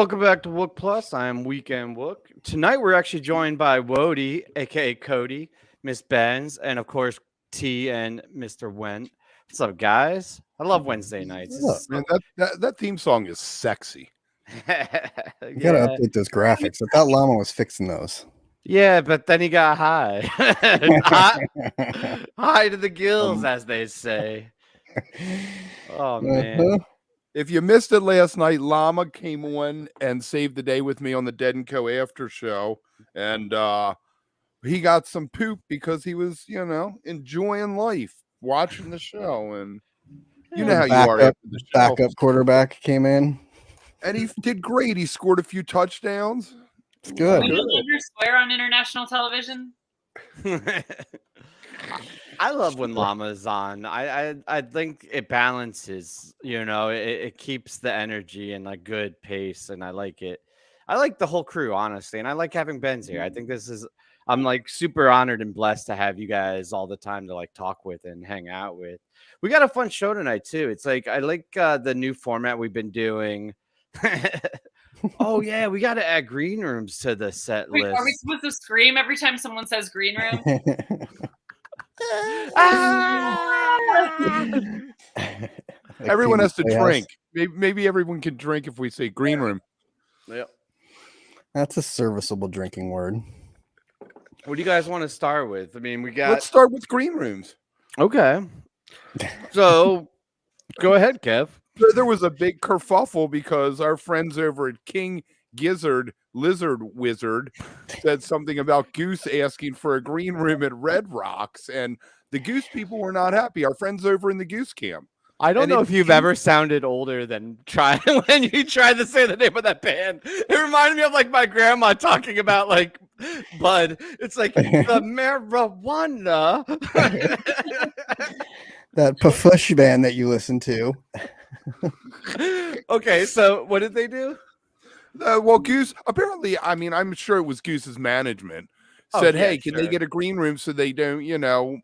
welcome back to Wook Plus. I am Weekend Wook. Tonight we're actually joined by WOTY, aka Cody, Miss Benz, and of course T and Mr. Went. What's up, guys? I love Wednesday nights. Man, that theme song is sexy. You gotta update those graphics. I thought Llama was fixing those. Yeah, but then he got high. High to the gills, as they say. Oh, man. If you missed it last night, Llama came on and saved the day with me on the Dead & Co. after show. And he got some poop because he was, enjoying life, watching the show. And you know how you are after the show. Backup quarterback came in. And he did great. He scored a few touchdowns. It's good. We no longer swear on international television. I love when Llama's on. I think it balances, it keeps the energy and a good pace, and I like it. I like the whole crew, honestly, and I like having Benz here. I think I'm like super honored and blessed to have you guys all the time to like talk with and hang out with. We got a fun show tonight too. It's like I like the new format we've been doing. Oh yeah, we got to add green rooms to the set list. Are we supposed to scream every time someone says green room? Everyone has to drink. Maybe everyone can drink if we say green room. Yep. That's a serviceable drinking word. What do you guys want to start with? I mean, let's start with green rooms. Okay. So go ahead, Kev. There was a big kerfuffle because our friends over at King Gizzard Lizard Wizard said something about Goose asking for a green room at Red Rocks, and the Goose people were not happy. Our friends over in the Goose camp. I don't know if you've ever sounded older than when you tried to say the name of that band. It reminded me of like my grandma talking about like bud. It's like the marijuana. That Pafush band that you listen to. Okay, so what did they do? Well, Goose, apparently, I mean, I'm sure it was Goose's management said, hey, can they get a green room so they don't,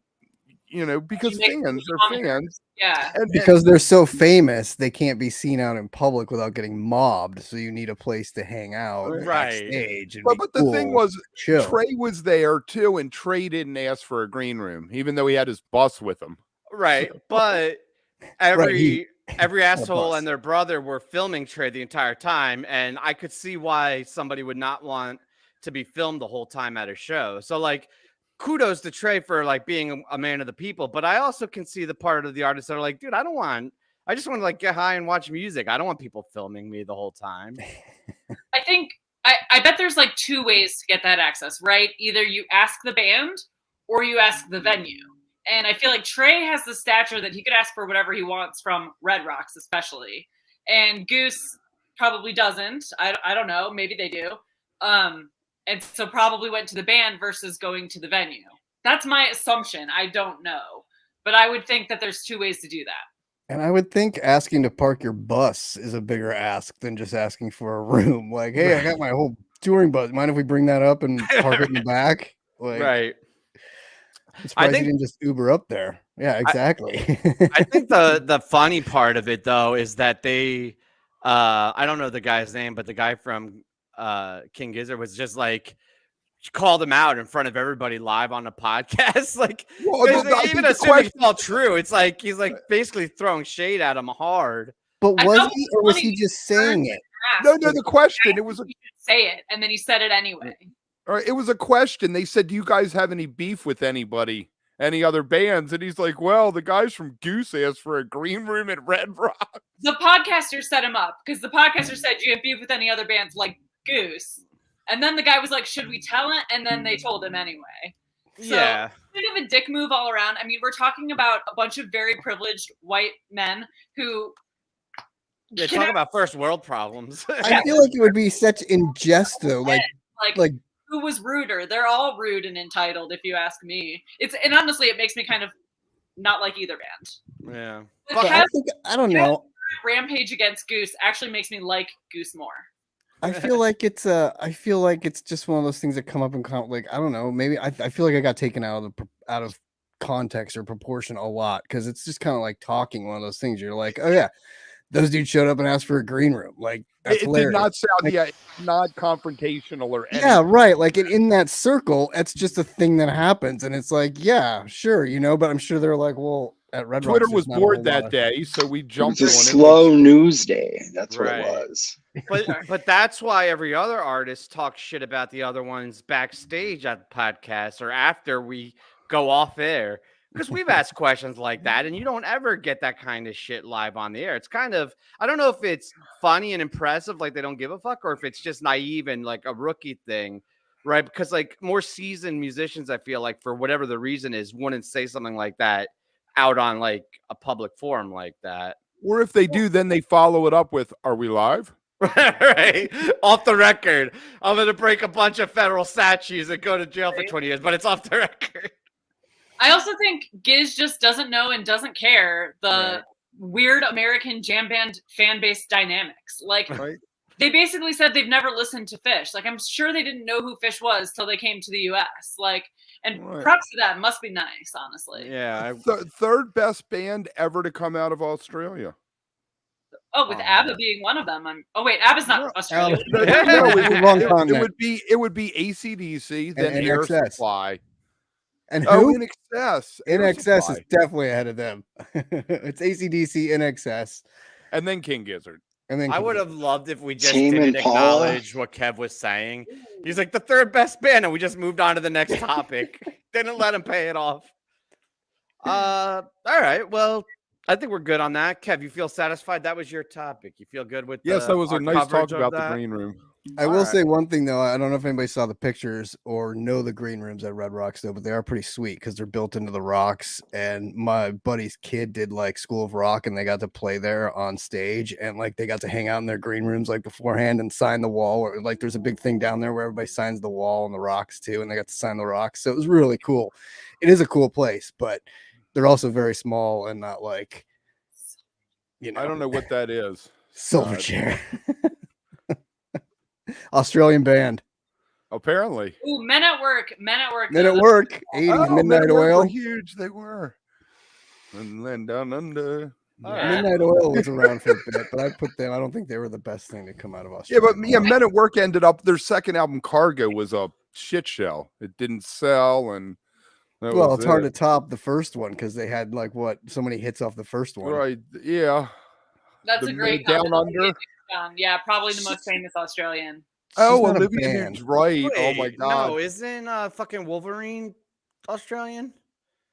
because fans are fans. Yeah. Because they're so famous, they can't be seen out in public without getting mobbed. So you need a place to hang out backstage. But the thing was, Trey was there too, and Trey didn't ask for a green room, even though he had his bus with him. Right, but every asshole and their brother were filming Trey the entire time, and I could see why somebody would not want to be filmed the whole time at a show. So like kudos to Trey for like being a man of the people, but I also can see the part of the artists that are like, dude, I just want to like get high and watch music. I don't want people filming me the whole time. I think I bet there's like two ways to get that access, right? Either you ask the band or you ask the venue. And I feel like Trey has the stature that he could ask for whatever he wants from Red Rocks, especially. And Goose probably doesn't. I don't know. Maybe they do. And so probably went to the band versus going to the venue. That's my assumption. I don't know. But I would think that there's two ways to do that. And I would think asking to park your bus is a bigger ask than just asking for a room. Like, hey, I got my whole touring bus. Mind if we bring that up and park it in the back? Like, right. I think you didn't just Uber up there. Yeah, exactly. I think the funny part of it though is that they I don't know the guy's name, but the guy from King Gizzard was just like called him out in front of everybody live on a podcast. Like, even assuming it's all true, it's like he's like basically throwing shade at him hard. But was he, or was he just saying it? No, the question, it was say it, and then he said it anyway. It was a question. They said, do you guys have any beef with anybody, any other bands? And he's like, well, the guys from Goose asked for a green room at Red Rock. The podcaster set him up because the podcaster said, do you have beef with any other bands like Goose? And then the guy was like, should we tell it? And then they told him anyway. So, kind of a dick move all around. I mean, we're talking about a bunch of very privileged white men who... Yeah, talk about first world problems. I feel like it would be such ingest, though. Like who was ruder? They're all rude and entitled, if you ask me. And honestly, it makes me kind of not like either band. Yeah. I don't know. Rampage against Goose actually makes me like Goose more. I feel like it's just one of those things that come up and like, I don't know, maybe I feel like I got taken out of context or proportion a lot, because it's just kind of like talking one of those things. You're like, oh yeah, those dudes showed up and asked for a green room. Like that's It did hilarious. not sound not confrontational or anything. Yeah, right. Like in that circle, it's just a thing that happens, and it's like, yeah, sure, but I'm sure they're like, well, at Red Rocks, Twitter there's was not a bored whole that lot day, so we It jumped was a on slow news day. That's what it was. But that's why every other artist talks shit about the other ones backstage at the podcast or after we go off air. Because we've asked questions like that, and you don't ever get that kind of shit live on the air. It's kind of, I don't know if it's funny and impressive, like they don't give a fuck, or if it's just naive and like a rookie thing, right? Because like more seasoned musicians, I feel like for whatever the reason is, wouldn't say something like that out on like a public forum like that. Or if they do, then they follow it up with, "Are we live?" Right, off the record. I'm gonna break a bunch of federal statues and go to jail for 20 years, but it's off the record. I also think Giz just doesn't know and doesn't care the weird American jam band fan base dynamics. Like, they basically said they've never listened to Phish. Like, I'm sure they didn't know who Phish was till they came to the U.S. Like, and props to that. Must be nice, honestly. Yeah. Third best band ever to come out of Australia. Oh, with ABBA being one of them. ABBA's not Australian. It would be AC/DC, then Air Supply. And who? In excess. In excess is definitely ahead of them. It's AC/DC, in excess, and then King Gizzard. And then I would have loved if we just didn't acknowledge what Kev was saying. He's like the third best band, and we just moved on to the next topic. Didn't let him pay it off. All right. Well, I think we're good on that. Kev, you feel satisfied? That was your topic. You feel good with that was a nice talk about that? the green room. I will say one thing though. I don't know if anybody saw the pictures or know the green rooms at Red Rocks though, but they are pretty sweet because they're built into the rocks. And my buddy's kid did like School of Rock, and they got to play there on stage, and like they got to hang out in their green rooms like beforehand and sign the wall. Or like there's a big thing down there where everybody signs the wall and the rocks too, and they got to sign the rocks. So it was really cool. It is a cool place, but they're also very small and not like, I don't know what that is. Silverchair. Australian band. Apparently. Ooh, Men at Work. 80s Midnight Oil. Huge they were. And then Down Under. Midnight Oil was around for a bit, but I put them. I don't think they were the best thing to come out of Australia. Men at Work ended up. Their second album, Cargo, was a shit show. It didn't sell, and it's hard to top the first one because they had so many hits off the first one. Right? Yeah. That's a great Down Under. Yeah, probably the most famous Australian. Olivia Newton's right. Wait, oh my god. No, isn't fucking Wolverine Australian?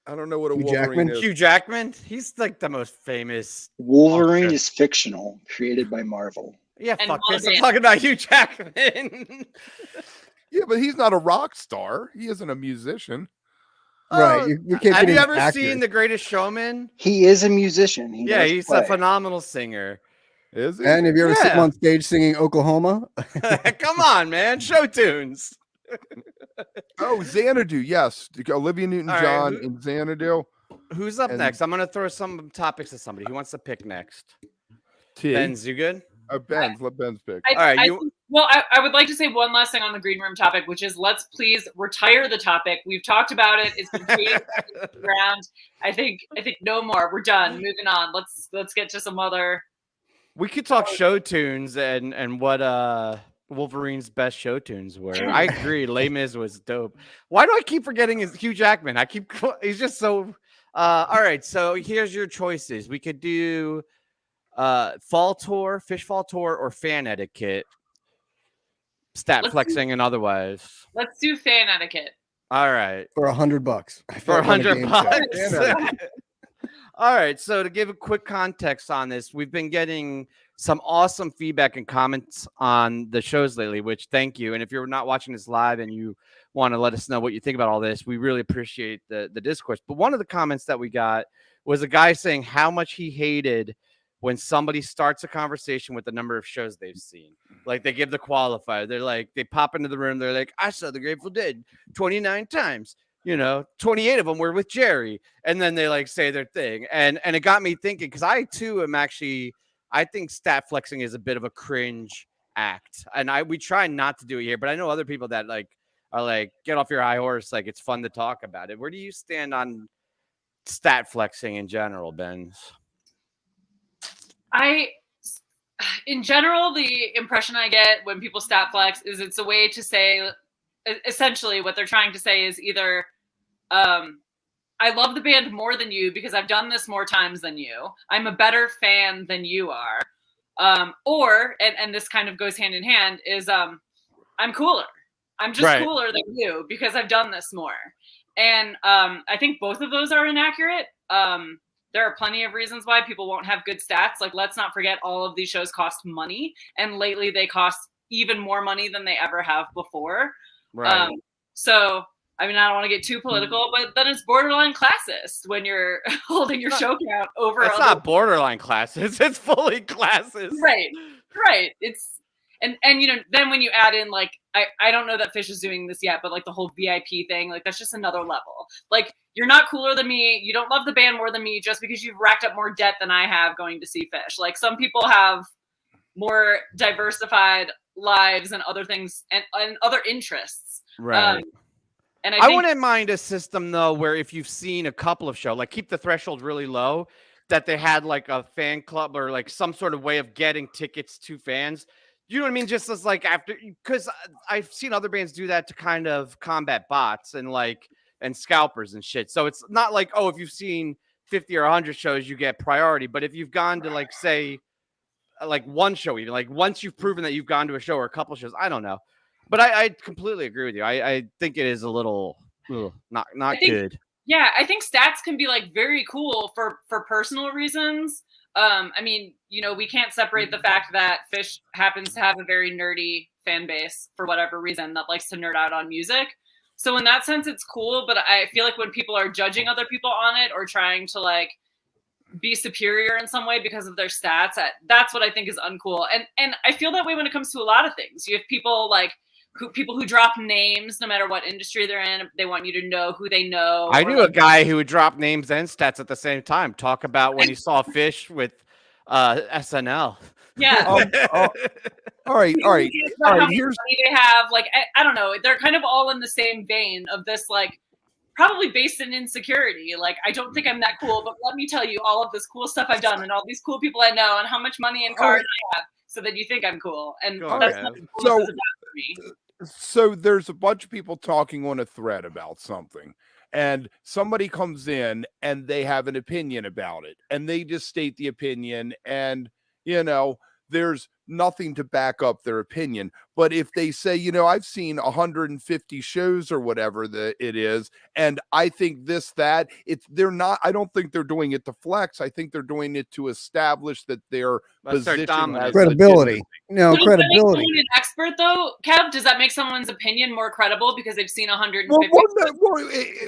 I don't know what a Wolverine is. Hugh Jackman? He's like the most famous. Wolverine is fictional, created by Marvel. Yeah, fuck this. I'm talking about Hugh Jackman. Yeah, but he's not a rock star. He isn't a musician. Right. You can't have you ever seen The Greatest Showman? He is a musician. He's a phenomenal singer. Is he? And have you ever seen him on stage singing Oklahoma? Come on, man. Show tunes. Xanadu. Yes. Olivia Newton-John and Xanadu. Who's up next? I'm going to throw some topics at somebody. Who wants to pick next? Benz, you good? Benz. Let Benz pick. All right. I would like to say one last thing on the green room topic, which is let's please retire the topic. We've talked about it. It's been around. I think no more. We're done. Moving on. Let's get to some other. We could talk show tunes and what Wolverine's best show tunes were. I agree. Les Mis was dope. Why do I keep forgetting his Hugh Jackman? He's just so. All right. So here's your choices. We could do Fall Tour, Phish Fall Tour, or Fan Etiquette. Flexing and otherwise. Let's do Fan Etiquette. All right. For $100. For $100. All right. So to give a quick context on this, we've been getting some awesome feedback and comments on the shows lately, which thank you. And if you're not watching this live and you want to let us know what you think about all this, we really appreciate the discourse. But one of the comments that we got was a guy saying how much he hated when somebody starts a conversation with the number of shows they've seen. Like they give the qualifier. They're like, they pop into the room. They're like, I saw the Grateful Dead 29 times. 28 of them were with Jerry. And then they like say their thing. And it got me thinking, because I too am I think stat flexing is a bit of a cringe act. And we try not to do it here, but I know other people that are like, get off your high horse. Like it's fun to talk about it. Where do you stand on stat flexing in general, Benz? in general, the impression I get when people stat flex is it's a way to say, essentially what they're trying to say is either, I love the band more than you because I've done this more times than you. I'm a better fan than you are. Or, and this kind of goes hand in hand, is I'm cooler. I'm just cooler than you because I've done this more. And I think both of those are inaccurate. There are plenty of reasons why people won't have good stats. Like, let's not forget all of these shows cost money. And lately they cost even more money than they ever have before. Right. So, I mean, I don't want to get too political, but then it's borderline classist when you're holding your show count over. It's not borderline classist. It's fully classist. Right. It's and you know, then when you add in like I don't know that Phish is doing this yet, but like the whole VIP thing, like that's just another level. Like, you're not cooler than me. You don't love the band more than me just because you've racked up more debt than I have going to see Phish. Like, some people have more diversified lives and other things and other interests. Right. And I wouldn't mind a system though where if you've seen a couple of shows, like keep the threshold really low, that they had like a fan club or like some sort of way of getting tickets to fans. You know what I mean? Just as like after, because I've seen other bands do that to kind of combat bots and like and scalpers and shit. So it's not like, oh, if you've seen 50 or 100 shows, you get priority. But if you've gone to like say like one show, even like once you've proven that you've gone to a show or a couple shows, I don't know. But I completely agree with you. I think it is a little not good. Yeah, I think stats can be like very cool for personal reasons. I mean, you know, we can't separate the fact that Phish happens to have a very nerdy fan base for whatever reason that likes to nerd out on music. So in that sense, it's cool. But I feel like when people are judging other people on it or trying to like be superior in some way because of their stats, that's what I think is uncool. And I feel that way when it comes to a lot of things. You have people like people who drop names no matter what industry they're in. They want you to know who they know. I knew a guy who would drop names and stats at the same time. Talk about when he saw Phish with SNL. Yeah. All right. Here's they have like I don't know. They're kind of all in the same vein of this, like probably based in insecurity. Like, I don't think I'm that cool, but let me tell you all of this cool stuff I've done and all these cool people I know and how much money and cars I have, so that you think I'm cool. And that's not cool about me. So there's a bunch of people talking on a thread about something, and somebody comes in and they have an opinion about it, and they just state the opinion, and you know, there's nothing to back up their opinion. But if they say, you know, I've seen 150 shows or whatever that it is, and I think this, that, they're not, I don't think they're doing it to flex. I think they're doing it to establish that their position has credibility. No, credibility. Does that make someone an expert though, Kev? Does that make someone's opinion more credible because they've seen 150?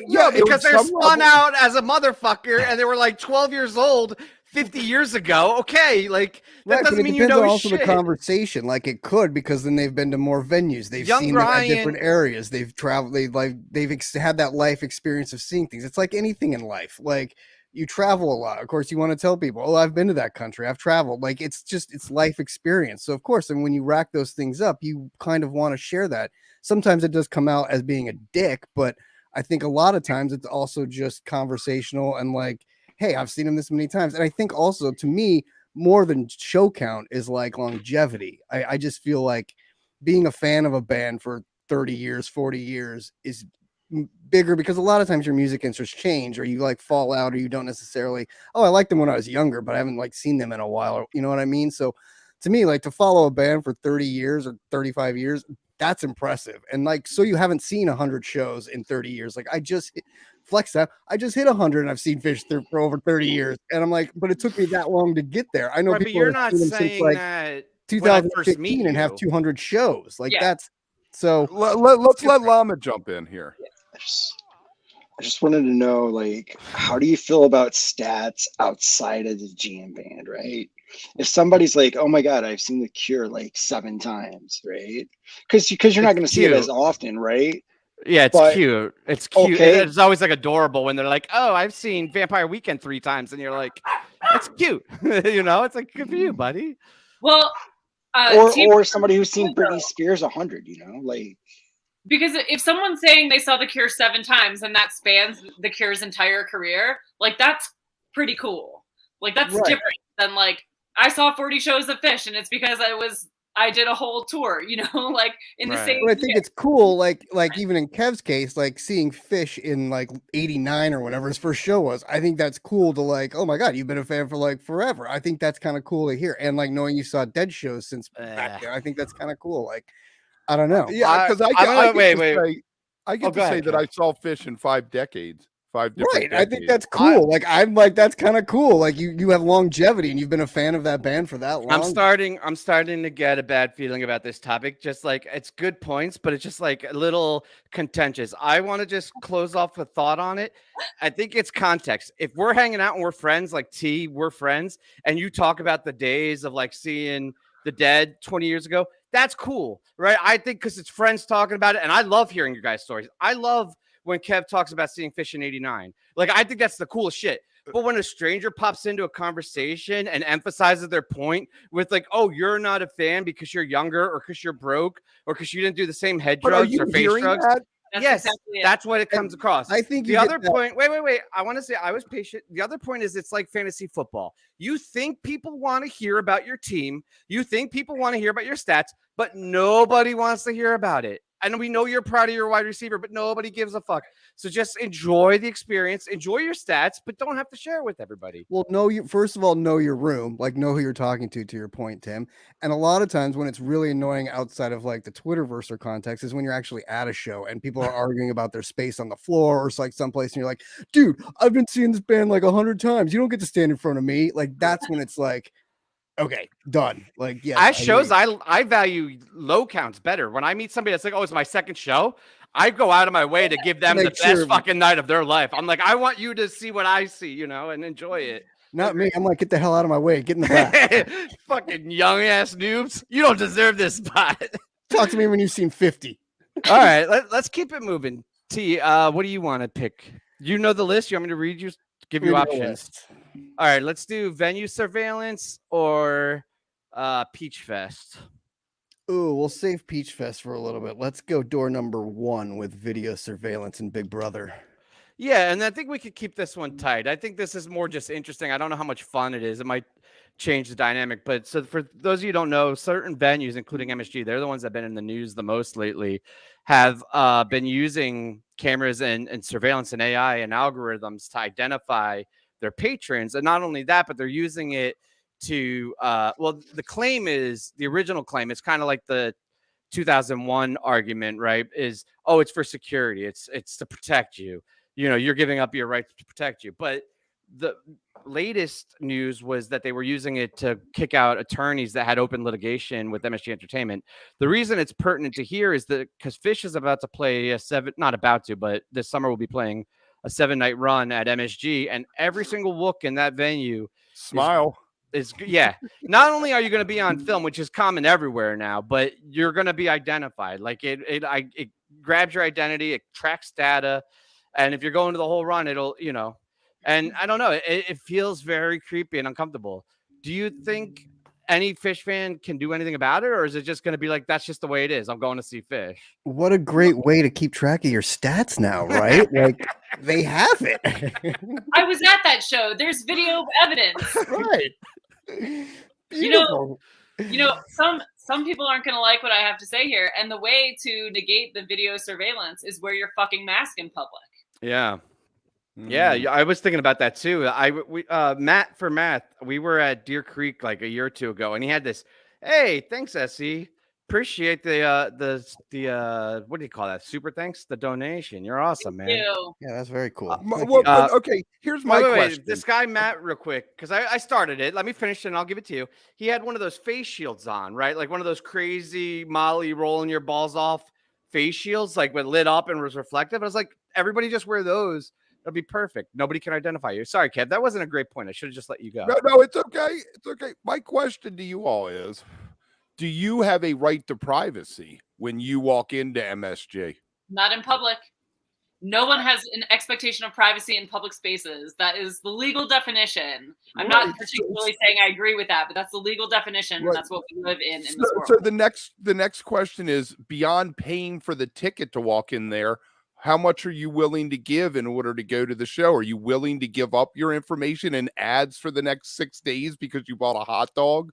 Yeah, because they're spun out as a motherfucker and they were like 12 years old 50 years ago. Okay, like that doesn't mean you know also shit. The conversation, like it could, because then they've been to more venues, they've seen them at different areas, they've traveled, they've had that life experience of seeing things. It's like anything in life, like you travel a lot, of course you want to tell people, oh, I've been to that country, I've traveled. Like it's life experience. So of course, and when you rack those things up, you kind of want to share that. Sometimes it does come out as being a dick, but I think a lot of times it's also just conversational and like, hey, I've seen him this many times. And I think also, to me, more than show count is like longevity. I just feel like being a fan of a band for 30 years, 40 years is bigger, because a lot of times your music interests change, or you like fall out, or you don't necessarily, oh, I liked them when I was younger, but I haven't like seen them in a while, or you know what I mean? So to me, like to follow a band for 30 years or 35 years, that's impressive. And like, so you haven't seen 100 shows in 30 years. Like I just flex that. I just hit 100 and I've seen Phish for over 30 years. And I'm like, but it took me that long to get there. I know right, people but you're not saying since, like, that 2015 and have 200 shows. Like that's so. Let's let Llama jump in here. I just wanted to know, like, how do you feel about stats outside of the GM band, right? If somebody's like, oh my God, I've seen The Cure like 7 times, right? Because you're not going to see it as often, right? Yeah, it's cute. It's cute. Okay. It's always like adorable when they're like, oh, I've seen Vampire Weekend 3 times. And you're like, that's cute. You know, it's like, good for you, buddy. Well, or somebody who's seen Britney Spears 100, you know, like. Because if someone's saying they saw The Cure 7 times and that spans The Cure's entire career, like that's pretty cool. Like that's different than like, I saw 40 shows of Phish, and it's because I did a whole tour, like in the same But I think year. it's cool, like even in Kev's case, like seeing Phish in like '89 or whatever his first show was. I think that's cool to like, oh my god, you've been a fan for like forever. I think that's kind of cool to hear, and like knowing you saw Dead shows since back there, I think that's kind of cool. Like, I don't know. Yeah, because I get to say that I saw Phish in 5 decades. 5 different Right, I think that's cool. I'm like, that's kind of cool. Like you have longevity and you've been a fan of that band for that long. I'm starting to get a bad feeling about this topic. Just like it's good points, but it's just like a little contentious. I want to just close off a thought on it. I think it's context. If we're hanging out and we're friends, like we're friends, and you talk about the days of like seeing the Dead 20 years ago, that's cool, right? I think because it's friends talking about it, and I love hearing your guys' stories. I love when Kev talks about seeing Phish in '89. Like, I think that's the coolest shit. But when a stranger pops into a conversation and emphasizes their point with like, oh, you're not a fan because you're younger or because you're broke or because you didn't do the same head drugs or face drugs. Yes, exactly that's what it comes across. I think the other point, wait. I want to say I was patient. The other point is it's like fantasy football. You think people want to hear about your team. You think people want to hear about your stats, but nobody wants to hear about it. And we know you're proud of your wide receiver, but nobody gives a fuck. So just enjoy the experience, enjoy your stats, but don't have to share it with everybody. Well, first of all, know your room, like know who you're talking to your point, Tim. And a lot of times when it's really annoying outside of like the Twitterverse or context is when you're actually at a show and people are arguing about their space on the floor or like someplace and you're like, dude, I've been seeing this band like 100 times. You don't get to stand in front of me. Like that's when it's like, okay, done. Like, yeah. At shows, I value low counts better. When I meet somebody that's like, oh, it's my second show, I go out of my way to give them the best fucking night of their life. I'm like, I want you to see what I see, and enjoy it. Not me. I'm like, get the hell out of my way. Get in the back. Fucking young ass noobs. You don't deserve this spot. Talk to me when you've seen 50. All right, let's keep it moving. T, what do you want to pick? You know the list. You want me to read you? Give you options. All right, let's do venue surveillance or Peach Fest. Ooh, we'll save Peach Fest for a little bit. Let's go door number 1 with video surveillance and Big Brother. Yeah, and I think we could keep this one tight. I think this is more just interesting. I don't know how much fun it is. It might change the dynamic. But so for those of you who don't know, certain venues, including MSG, they're the ones that have been in the news the most lately, have been using cameras and surveillance and AI and algorithms to identify their patrons. And not only that, but they're using it to the original claim is kind of like the 2001 argument, right? Is, oh, it's for security. It's to protect you. You're giving up your right to protect you. But the latest news was that they were using it to kick out attorneys that had open litigation with MSG Entertainment. The reason it's pertinent to hear is that because Phish is about to play but this summer we'll be playing a 7-night run at MSG, and every single wook in that venue is not only are you going to be on film, which is common everywhere now, but you're going to be identified. Like it grabs your identity, it tracks data, and if you're going to the whole run, it'll and I don't know, it feels very creepy and uncomfortable. Do you think any Phish fan can do anything about it, or is it just going to be like, that's just the way it is? I'm going to see Phish. What a great way to keep track of your stats now, right? Like they have it. I was at that show. There's video evidence. Right. Some people aren't going to like what I have to say here, and the way to negate the video surveillance is wear your fucking mask in public. Yeah. Yeah, I was thinking about that too. Matt, we were at Deer Creek like a year or two ago, and he had this. Hey, thanks, SE. Appreciate the what do you call that? Super thanks, the donation. You're awesome, man. Yeah, that's very cool. Okay, here's my question. This guy Matt, real quick, because I started it. Let me finish it, and I'll give it to you. He had one of those face shields on, right? Like one of those crazy Molly rolling your balls off face shields, like when lit up and was reflective. I was like, everybody just wear those. It'll be perfect. Nobody can identify you. Sorry, Kev. That wasn't a great point. I should have just let you go. No, it's okay. It's okay. My question to you all is, do you have a right to privacy when you walk into MSG? Not in public. No one has an expectation of privacy in public spaces. That is the legal definition. I'm not particularly saying I agree with that, but that's the legal definition. Right. And that's what we live in this world. So the next question is, beyond paying for the ticket to walk in there, how much are you willing to give in order to go to the show? Are you willing to give up your information and ads for the next 6 days because you bought a hot dog?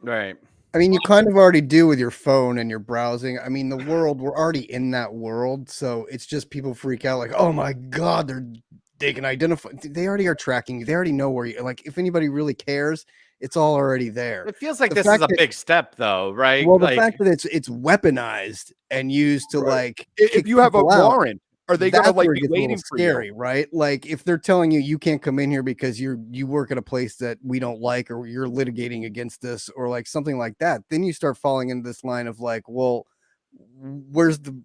Right. I mean, you kind of already do with your phone and your browsing. I mean, we're already in that world, so it's just people freak out like, oh my god, they can identify. They already are tracking you. They already know where you. Like, if anybody really cares, it's all already there. It feels like The this is fact a that- big step, though, right? Well, the Like, fact that it's weaponized and used to like If kick you have a people out, warrant, are they gonna that's like where it be gets a little waiting for you? scary, right? Like if they're telling you can't come in here because you work at a place that we don't like, or you're litigating against us, or like something like that, then you start falling into this line of like, well, where's the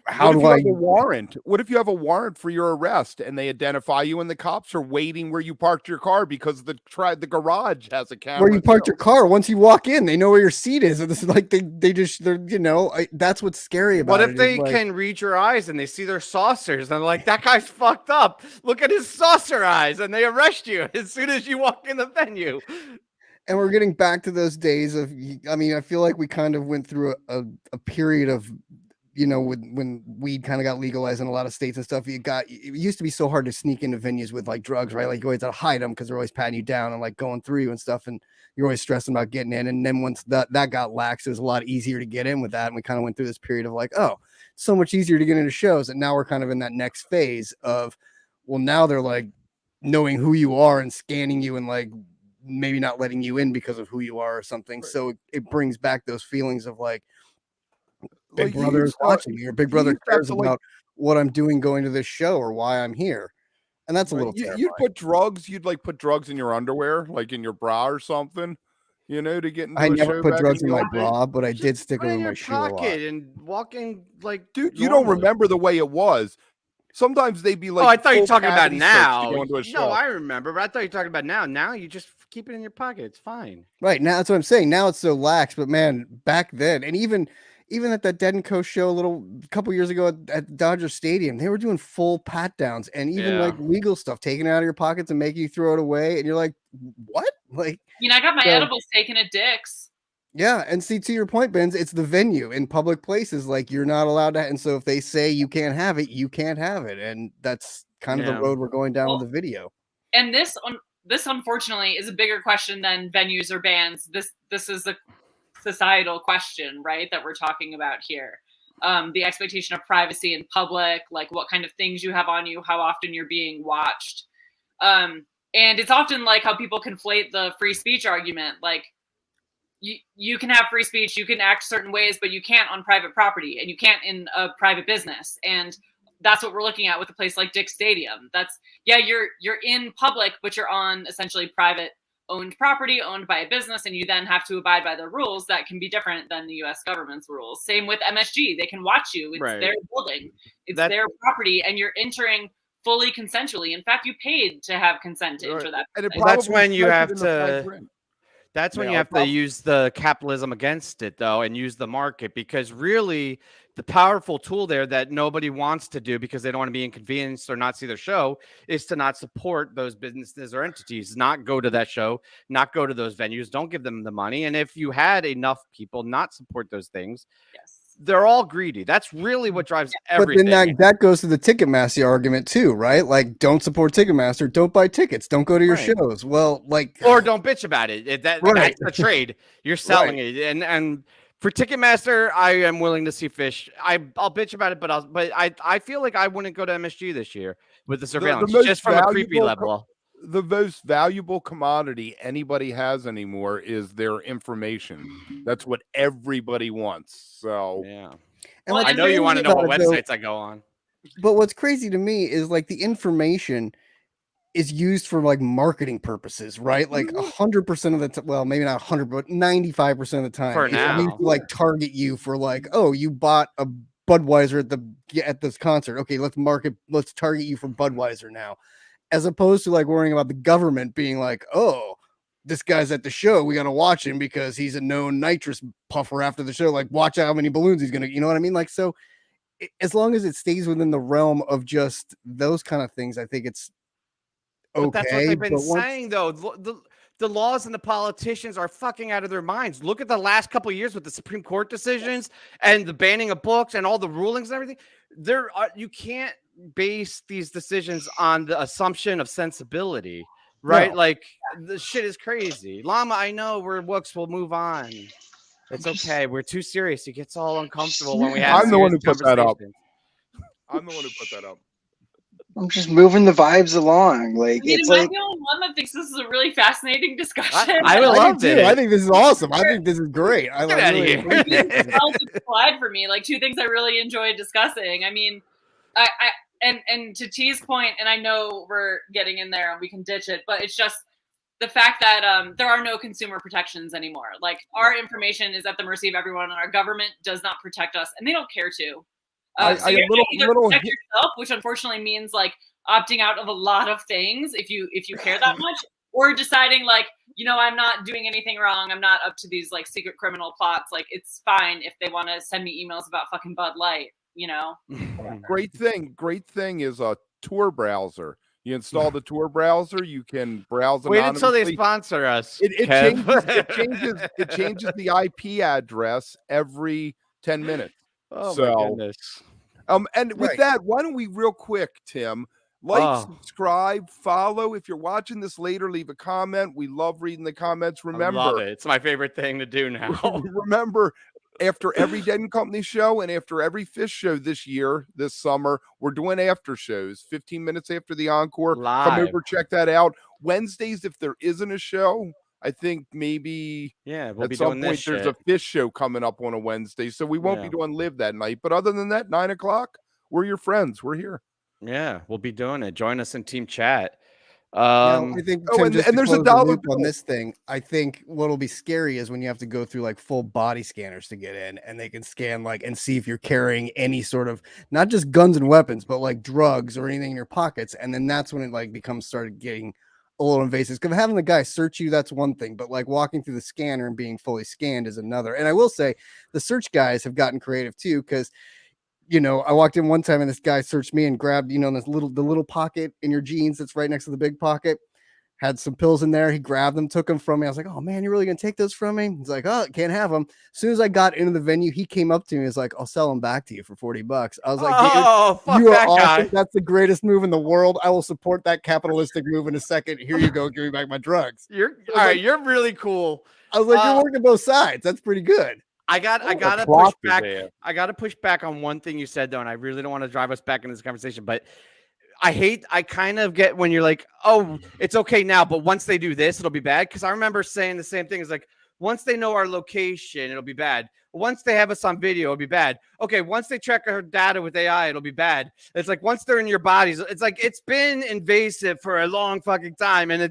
how What if do you I have a warrant? What if you have a warrant for your arrest and they identify you and the cops are waiting where you parked your car because the garage has a camera? where you parked too? your car? Once you walk in, they know where your seat is, and this is like they're that's what's scary about what it. if they is, like, can read your eyes and they see their saucers and they're like, that guy's fucked up. Look at his saucer eyes, and they arrest you as soon as you walk in the venue. and we're getting back to those days of, I mean, I feel like we kind of went through a period of, when weed kind of got legalized in a lot of states and stuff. It used to be so hard to sneak into venues with like drugs, right? Like you always had to hide them because they're always patting you down and like going through you and stuff, and you're always stressing about getting in. And then once that got lax, it was a lot easier to get in with that, and we kind of went through this period of like, oh, so much easier to get into shows. And now we're kind of in that next phase of, well, now they're like knowing who you are and scanning you and like maybe not letting you in because of who you are or something. Right. So it brings back those feelings of like, Big Like, you Brother is used to- watching me, or Big you Brother used to have cares to, like- about what I'm doing going to this show or why I'm here. And that's a little You'd terrifying. put drugs in your underwear, like in your bra or something, to get into I a never show put back drugs in in the my old days. bra, but I did Just stick put them it in in my your shoe a lot. pocket and walking like, Dude, you don't normally. remember the way it was. Sometimes they'd be like, Oh, I thought you were full talking about cavity search to now. go into a No, show. I remember, but I thought you were talking about now. Now you just keep it in your pocket. It's fine. Right now, that's what I'm saying. Now it's so lax, but man, back then, and even at that Dead Co show a couple years ago at Dodger Stadium, they were doing full pat downs and even Yeah. like legal stuff, taking it out of your pockets and making you throw it away. And you're like, what? Like, I got my So- edibles taken at Dick's. yeah. And see, to your point, Benz, it's the venue in public places. Like you're not allowed to. And so if they say you can't have it, you can't have it. And that's kind of the Yeah. road we're going down Well, with the video. And this unfortunately is a bigger question than venues or bands. This is a societal question, right, that we're talking about here. The expectation of privacy in public, like what kind of things you have on you, how often you're being watched. And it's often like how people conflate the free speech argument. Like you can have free speech, you can act certain ways, but you can't on private property and you can't in a private business. And that's what we're looking at with a place like Dick's Stadium. That's, yeah, you're in public, but you're on essentially private owned property owned by a business, and you then have to abide by the rules that can be different than the US government's rules. Same with MSG. They can watch you. It's Right. their building. It's That- their property, and you're entering fully consensually. In fact, you paid to have consent to Right. enter that. And it place. Well, that's probably when you says it have in the fine to- print. That's when Yeah, you have to prob- use the capitalism against it, though, and use the market, because really the powerful tool there that nobody wants to do because they don't want to be inconvenienced or not see their show is to not support those businesses or entities, not go to that show, not go to those venues, don't give them the money. And if you had enough people not support those things, Yes. they're all greedy. That's really what drives But everything. then that goes to the Ticketmaster argument too, right? Like, don't support Ticketmaster, don't buy tickets, don't go to your Right. shows. Well, like, Or don't bitch about it. That's Right. the trade. You're selling it. And for Ticketmaster, I am willing to see Phish. I'll bitch about it, but I feel like I wouldn't go to MSG this year with the surveillance, most just from a creepy valuable level. The most valuable commodity anybody has anymore is their information. That's what everybody wants. So Yeah. and Well, what's I know you crazy want to know about what it, though- websites I go on. But what's crazy to me is like the information is used for like marketing purposes, right? Like 100% of the time, well, maybe not 100, but 95% of the time, For it's now. used to like target you for like, oh, you bought a Budweiser at this concert. Okay, let's target you for Budweiser now, as opposed to like worrying about the government being like, oh, this guy's at the show, we got to watch him because he's a known nitrous puffer after the show. Like, watch out how many balloons he's gonna, you know what I mean? Like, so as long as it stays within the realm of just those kind of things, I think it's okay. But that's what they've been but once- saying, though. the laws and the politicians are fucking out of their minds. Look at the last couple of years with the Supreme Court decisions and the banning of books and all the rulings and everything. You can't base these decisions on the assumption of sensibility, right? No. Like the shit is crazy. Llama, I know we're wooks. We'll move on. It's okay. We're too serious. It gets all uncomfortable when we have. I'm the one who put that up. conversations. I'm the one who put that up. I'm just moving the vibes along. Like, I mean, it's am I like, the only one that thinks this is a really fascinating discussion? I would I love do too. it. I think this is awesome. I think this is great. I Get outta really here. appreciate this. Well, it's applied for me. Like two things I really enjoyed discussing. I mean, and to T's point, and I know we're getting in there and we can ditch it, but it's just the fact that there are no consumer protections anymore. Like our information is at the mercy of everyone, and our government does not protect us, and they don't care to. So you have to either protect yourself, which unfortunately means like opting out of a lot of things if you care that much, or deciding like, you know, I'm not doing anything wrong. I'm not up to these like secret criminal plots. Like it's fine if they want to send me emails about fucking Bud Light, you know? Great thing is a Tor browser. You install the Tor browser, you can browse Wait until they anonymously. sponsor us. It Kev. changes the IP address every 10 minutes. Oh So, my goodness. And with that, why don't we real quick, Tim, subscribe, follow. If you're watching this later, leave a comment. We love reading the comments. Remember, I love it. It's my favorite thing to do now. remember, after every Dead & Company show and after every Phish show this summer, we're doing after shows, 15 minutes after the encore. Live. Come over, check that out. Wednesdays, if there isn't a show, I think maybe we'll at be some doing point this there's shit. a Phish show coming up on a Wednesday, so we won't be doing live that night. But other than that, 9 o'clock, we're your friends. We're here. Yeah, we'll be doing it. Join us in team chat. I think Tim, and just to there's a close the dollar loop bill. on this thing. I think what'll be scary is when you have to go through like full body scanners to get in, and they can scan like and see if you're carrying any sort of not just guns and weapons, but like drugs or anything in your pockets. And then that's when it like started getting a little invasive. Because having the guy search you, that's one thing, but like walking through the scanner and being fully scanned is another. And I will say the search guys have gotten creative too, because you know, I walked in one time and this guy searched me and grabbed, you know, the little pocket in your jeans that's right next to the big pocket. Had some pills in there. He grabbed them, took them from me. I was like, "Oh man, you're really gonna take those from me?" He's like, "Oh, can't have them." As soon as I got into the venue, he came up to me. He was like, "I'll sell them back to you for $40." I was like, "Oh, fuck you are that awesome. guy. That's the greatest move in the world. I will support that capitalistic move in a second. Here you go. Give me back my drugs." You're all right. You're really cool. I was like, "You're working both sides. That's pretty good." I gotta push back. I gotta push back on one thing you said though, and I really don't want to drive us back into this conversation, but I kind of get when you're like, oh, it's okay now, but once they do this, it'll be bad. Because I remember saying the same thing. It's like, once they know our location, it'll be bad. Once they have us on video, it'll be bad. Okay, once they track our data with AI, it'll be bad. It's like once they're in your bodies, it's like it's been invasive for a long fucking time, and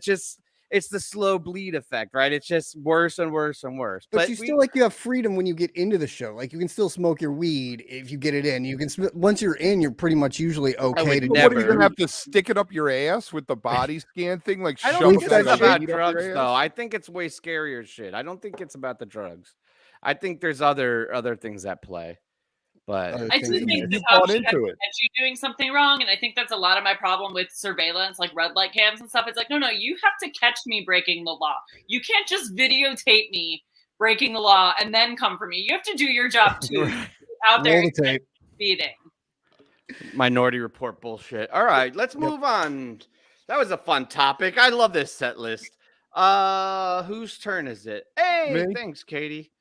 it's the slow bleed effect, right? It's just worse and worse and worse. But you still like you have freedom when you get into the show. Like you can still smoke your weed if you get it in. You can once you're in, you're pretty much usually okay to What are you gonna have to stick it up your ass with the body scan thing? Like I don't think shove it it's about up your drugs ass? though. I think it's way scarier shit. I don't think it's about the drugs. I think there's other things at play. But I just think you the bought cops should into it. catch you doing something wrong, and I think that's a lot of my problem with surveillance, like red light cams and stuff. It's like, no, you have to catch me breaking the law. You can't just videotape me breaking the law and then come for me. You have to do your job too. Out there speeding. Minority Report bullshit. All right, let's move on. That was a fun topic. I love this set list. Whose turn is it? Hey, thanks, Katie.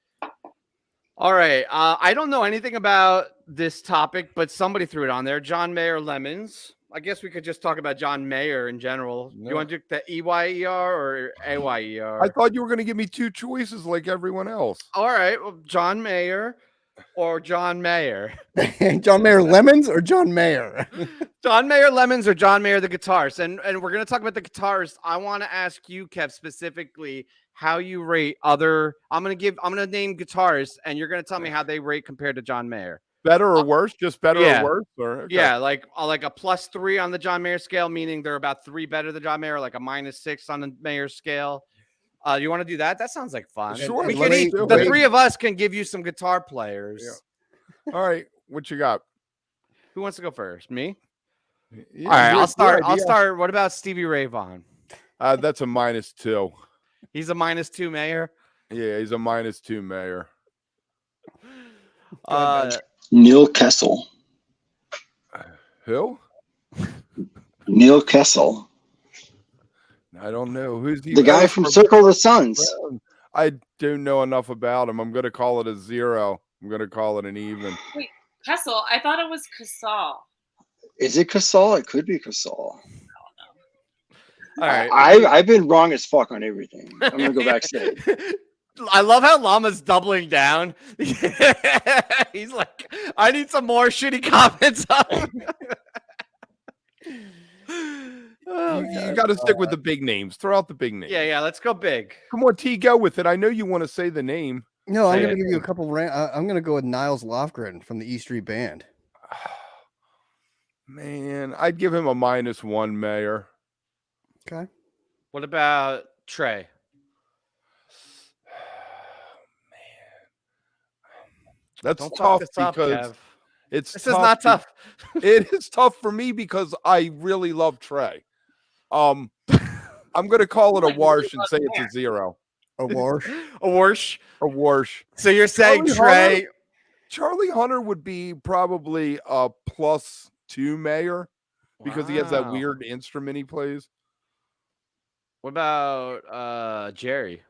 All right. I don't know anything about this topic, but somebody threw it on there. John Mayer Lemons. I guess we could just talk about John Mayer in general. No. You want to do the EYER or AYER? I thought you were going to give me two choices like everyone else. All right. Well, John Mayer or John Mayer. John Mayer Lemons or John Mayer? John Mayer Lemons or John Mayer the guitarist. And we're going to talk about the guitarist. I want to ask you, Kev, specifically how you rate other. I'm going to name guitarists, and you're going to tell me how they rate compared to John Mayer. Better or worse? Just better or worse? Or, okay. Yeah, like a +3 on the John Mayer scale, meaning they're about 3 better than John Mayer, like a -6 on the Mayer scale. You want to do that? That sounds like fun. Sure. We can the three of us can give you some guitar players. Yeah. All right. What you got? Who wants to go first? Me? Yeah, all right, I'll start. I'll start. What about Stevie Ray Vaughan? That's a -2. He's a -2 mayor. Yeah, he's a -2 mayor. Neil Kessel. Who? Neil Kessel. I don't know. Who's he? The guy from Circle of the Suns. I don't know enough about him. I'm going to call it a 0. I'm going to call it an even. Wait, Kessel? I thought it was Casal. Is it Casal? It could be Casal. All right. I've been wrong as fuck on everything. I'm gonna go backstage. I love how Llama's doubling down. He's like, I need some more shitty comments on. You got to stick with the big names. Throw out the big names. Yeah, let's go big. Come on, T, go with it. I know you want to say the name. No, I'm going to give you a couple. I'm going to go with Niles Lofgren from the E Street Band. Man, I'd give him a -1 mayor. Okay. What about Trey? That's Don't tough fuck this up, because Kev. it's This is not tough. It is tough for me because I really love Trey. I'm going to call it a wash and say it's a 0. A wash. A wash. A wash. So you're saying Trey? Charlie Hunter would be probably a +2 mayor because he has that Wow. weird instrument he plays. What about Jerry?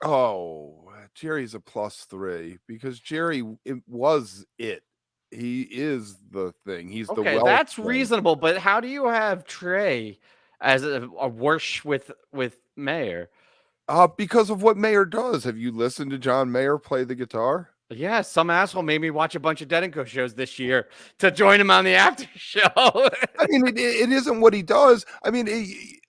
Oh, Jerry's a +3 because Jerry was it. He is the thing. He's the Okay, Welsh that's thing. reasonable. But how do you have Trey as a wash with Mayer? Because of what Mayer does. Have you listened to John Mayer play the guitar? Yeah, some asshole made me watch a bunch of Dead & Co shows this year to join him on the after show. I mean, it isn't what he does. I mean,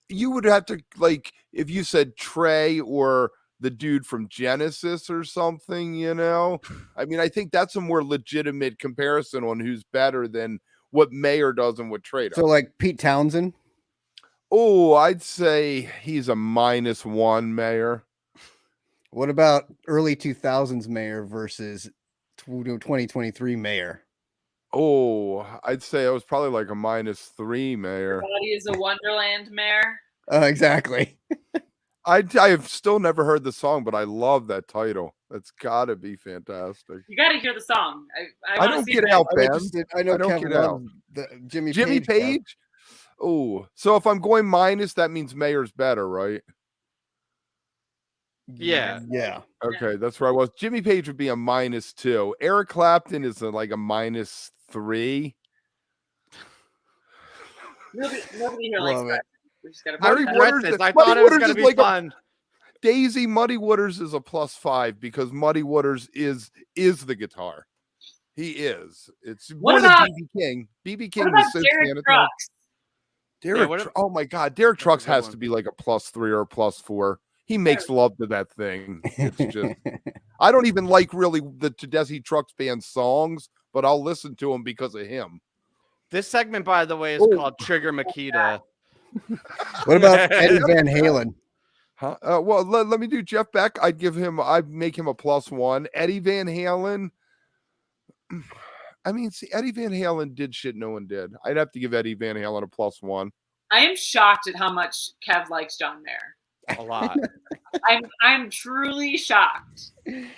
you would have to, like, if you said Trey or the dude from Genesis or something, you know? I mean, I think that's a more legitimate comparison on who's better than what Mayer does and what Trey does. So, like Pete Townsend? Oh, I'd say he's a -1 Mayer. What about early 2000s Mayer versus 2023 Mayer? Oh, I'd say I was probably like a -3 Mayer. Body is a Wonderland mare. Exactly. I have still never heard the song, but I love that title. That's got to be fantastic. You got to hear the song. I I don't get out, Ben. I know I don't Kevin get out. loves the Jimmy Page? Page. Oh, so if I'm going minus, that means Mayer's better, right? Yeah. Yeah. Okay, that's where I was. Jimmy Page would be a -2. Eric Clapton is like a -3. Nobody here likes Love that. it. We just gotta I Muddy regret Waters this. is- I Muddy thought it was Waters going is to be like a- fun. Daisy Muddy Waters is a +5 because Muddy Waters is the guitar. He is. It's What more than about- BB King. BB What King about was so Derek sanitized. Trucks? Derek, what if- oh my God, Derek That's a Trucks good has one. to be like a +3 or a +4. He makes love to that thing. It's just, I don't even like really the Tedeschi Trucks Band songs, but I'll listen to them because of him. This segment, by the way, is Oh. called Trigger Makita. What about Eddie Van Halen? Huh? Well, let me do Jeff Beck. I'd make him a +1. Eddie Van Halen. I mean, see, Eddie Van Halen did shit no one did. I'd have to give Eddie Van Halen a +1. I am shocked at how much Kev likes John Mayer. A lot. I'm truly shocked.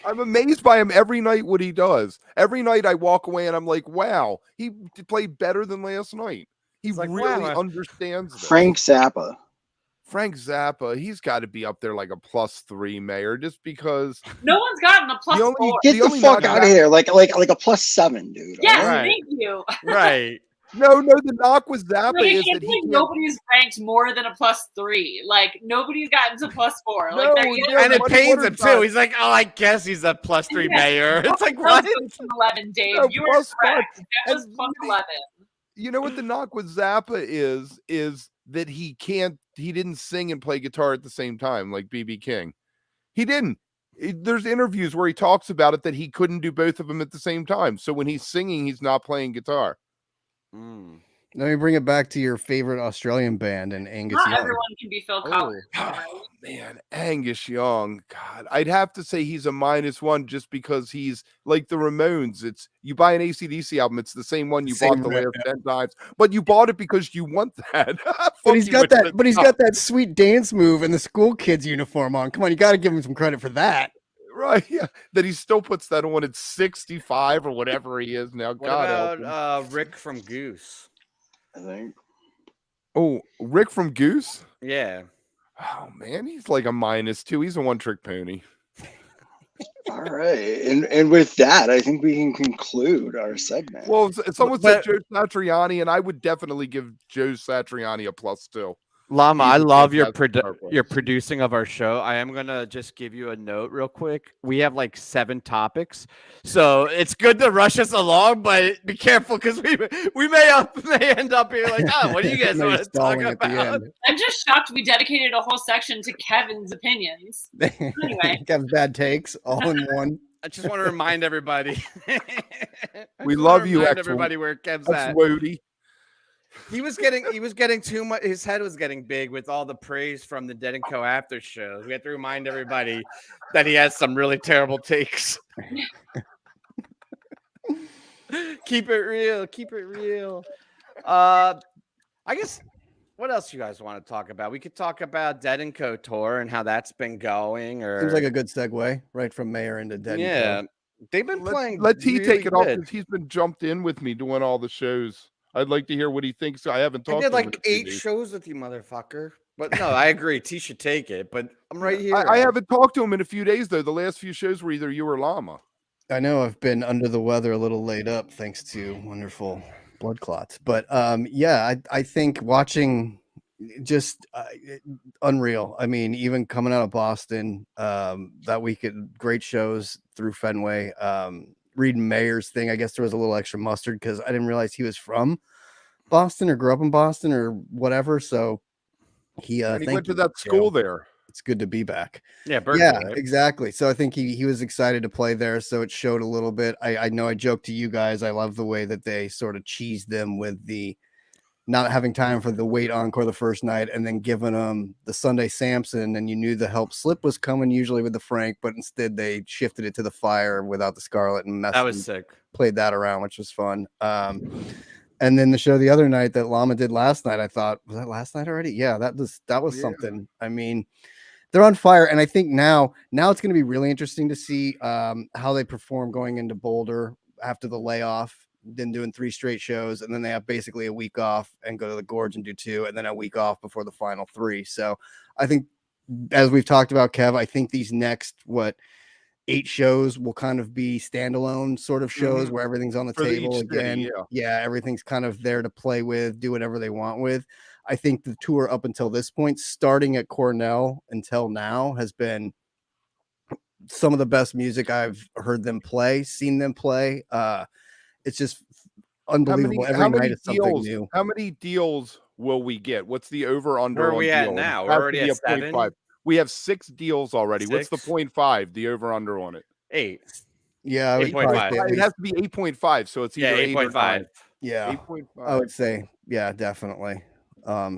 I'm amazed by him every night what he does. Every night I walk away and I'm like, wow, he played better than last night. He It's like, really wow. understands this. Frank Zappa. Frank Zappa, he's got to be up there like a +3 Mayer just because No one's gotten a The only- +4. Get The the only fuck knock- out of here. Like a +7, dude. Yes, all right? Right. thank you. Right. no, the knock with Zappa Like, I is can't that believe he can't. nobody's ranked more than a +3. Like nobody's gotten to +4. Like No, they're yeah, getting And it Muddy pains him Waters too. got- He's like, oh, I guess he's a +3 Yeah. mayor. It's like, That what? was 11, Dave. No, You were +5. correct. That was And +11. You know what the knock with Zappa is that he didn't sing and play guitar at the same time like BB King. He didn't. There's interviews where he talks about it that he couldn't do both of them at the same time. So when he's singing, he's not playing guitar. Mm. Let me bring it back to your favorite Australian band and Angus Not Young. everyone can be Phil Oh. Collins. Man, Angus Young, God, I'd have to say he's a -1 just because he's like the Ramones. It's you buy an AC/DC album, it's the same one you bought Same the rep, last 10 times, but you bought it because you want that. But Fuck he's you got with that. the But he's stuff. got that sweet dance move and the school kid's uniform on. Come on, you got to give him some credit for that. Right, yeah, that he still puts that on at 65 or whatever he is now. What God help him. about Rick from Goose? I think. Oh, Rick from Goose? Yeah. Oh man, he's like a -2. He's a one-trick pony. All right, and with that, I think we can conclude our segment. Well, someone said But Joe Satriani, and I would definitely give Joe Satriani a +2. Llama, He's I a love your fantastic guitar player. your producing of our show. I am gonna just give you a note real quick. We have like 7 topics, so it's good to rush us along, but be careful because we may end up here like, oh, what do you guys Maybe want to talk stalling at the about? end. I'm just shocked we dedicated a whole section to Kevin's opinions. Anyway. Kevin's bad takes all in one. I just want to remind everybody. We love you, remind X- everybody where Kev's That's at. WOTY. He was getting too much. His head was getting big with all the praise from the Dead & Co. after shows. We have to remind everybody that he has some really terrible takes. Keep it real. Keep it real. I guess what else you guys want to talk about? We could talk about Dead & Co. tour and how that's been going. Or Seems like a good segue right from Mayor into Dead. yeah, they've been playing. Let T really take it off good. because he's been jumped in with me doing all the shows. I'd like to hear what he thinks. I haven't I talked did to him in like a few 8 days. shows with you, motherfucker. But no, I agree. T should take it. But I'm right here. I haven't talked to him in a few days though. The last few shows were either you or Llama. I know I've been under the weather a little laid up thanks to wonderful blood clots. But yeah, I think watching just unreal. I mean, even coming out of Boston that weekend, great shows through Fenway. Reading Mayor's thing, I guess there was a little extra mustard because I didn't realize he was from Boston or grew up in Boston or whatever. So he And he went to that school there. It's good to be back. Yeah, Berkeley, Yeah, right? exactly. So I think he was excited to play there. So it showed a little bit. I know I joked to you guys. I love the way that they sort of cheesed them with the not having time for the wait encore the first night and then giving them the Sunday Samson. And you knew the help slip was coming usually with the Frank, but instead they shifted it to the Fire without the Scarlet and That was sick. played that around, which was fun. And then the show the other night that Llama did last night, I thought, was that last night already? Yeah, that was Yeah. something. I mean, they're on fire. And I think now it's going to be really interesting to see how they perform going into Boulder after the layoff, then doing 3 straight shows. And then they have basically a week off and go to the Gorge and do 2, and then a week off before the final 3. So I think, as we've talked about, Kev, I think these next, 8 shows will kind of be standalone sort of shows where everything's on the For table each city, again. yeah. Everything's kind of there to play with, do whatever they want with. I think the tour up until this point, starting at Cornell until now, has been some of the best music I've heard them play, seen them play. It's just unbelievable. Every night is something new. How many deals will we get? What's the over under? Where are on we at deals? now? It We're has to already be at a 0.5. 7? We have 6 deals already. What's the 6? 0.5? The over under on it? 8. Yeah, I would probably 8.5. say at It least, has to be 8.5. So it's Yeah, either 8 or 8.5. 9. yeah, 8.5. I would say, yeah, definitely.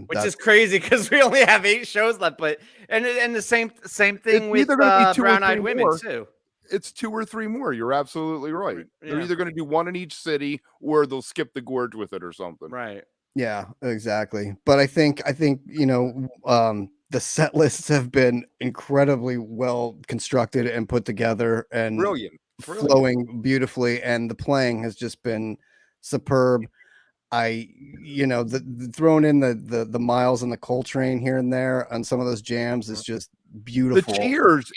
Which is crazy because we only have 8 shows left, but and the same thing It's with either gonna be 2 or Brown Eyed 3 Women more. too. It's 2 or 3 more. You're absolutely right. They're Yeah. either going to do 1 in each city or they'll skip the Gorge with it or something. Right. Yeah, exactly. But I think the set lists have been incredibly well constructed and put together and Brilliant. flowing beautifully, and the playing has just been superb. The throwing in the Miles and the Coltrane here and there on some of those jams is just beautiful. The Cheers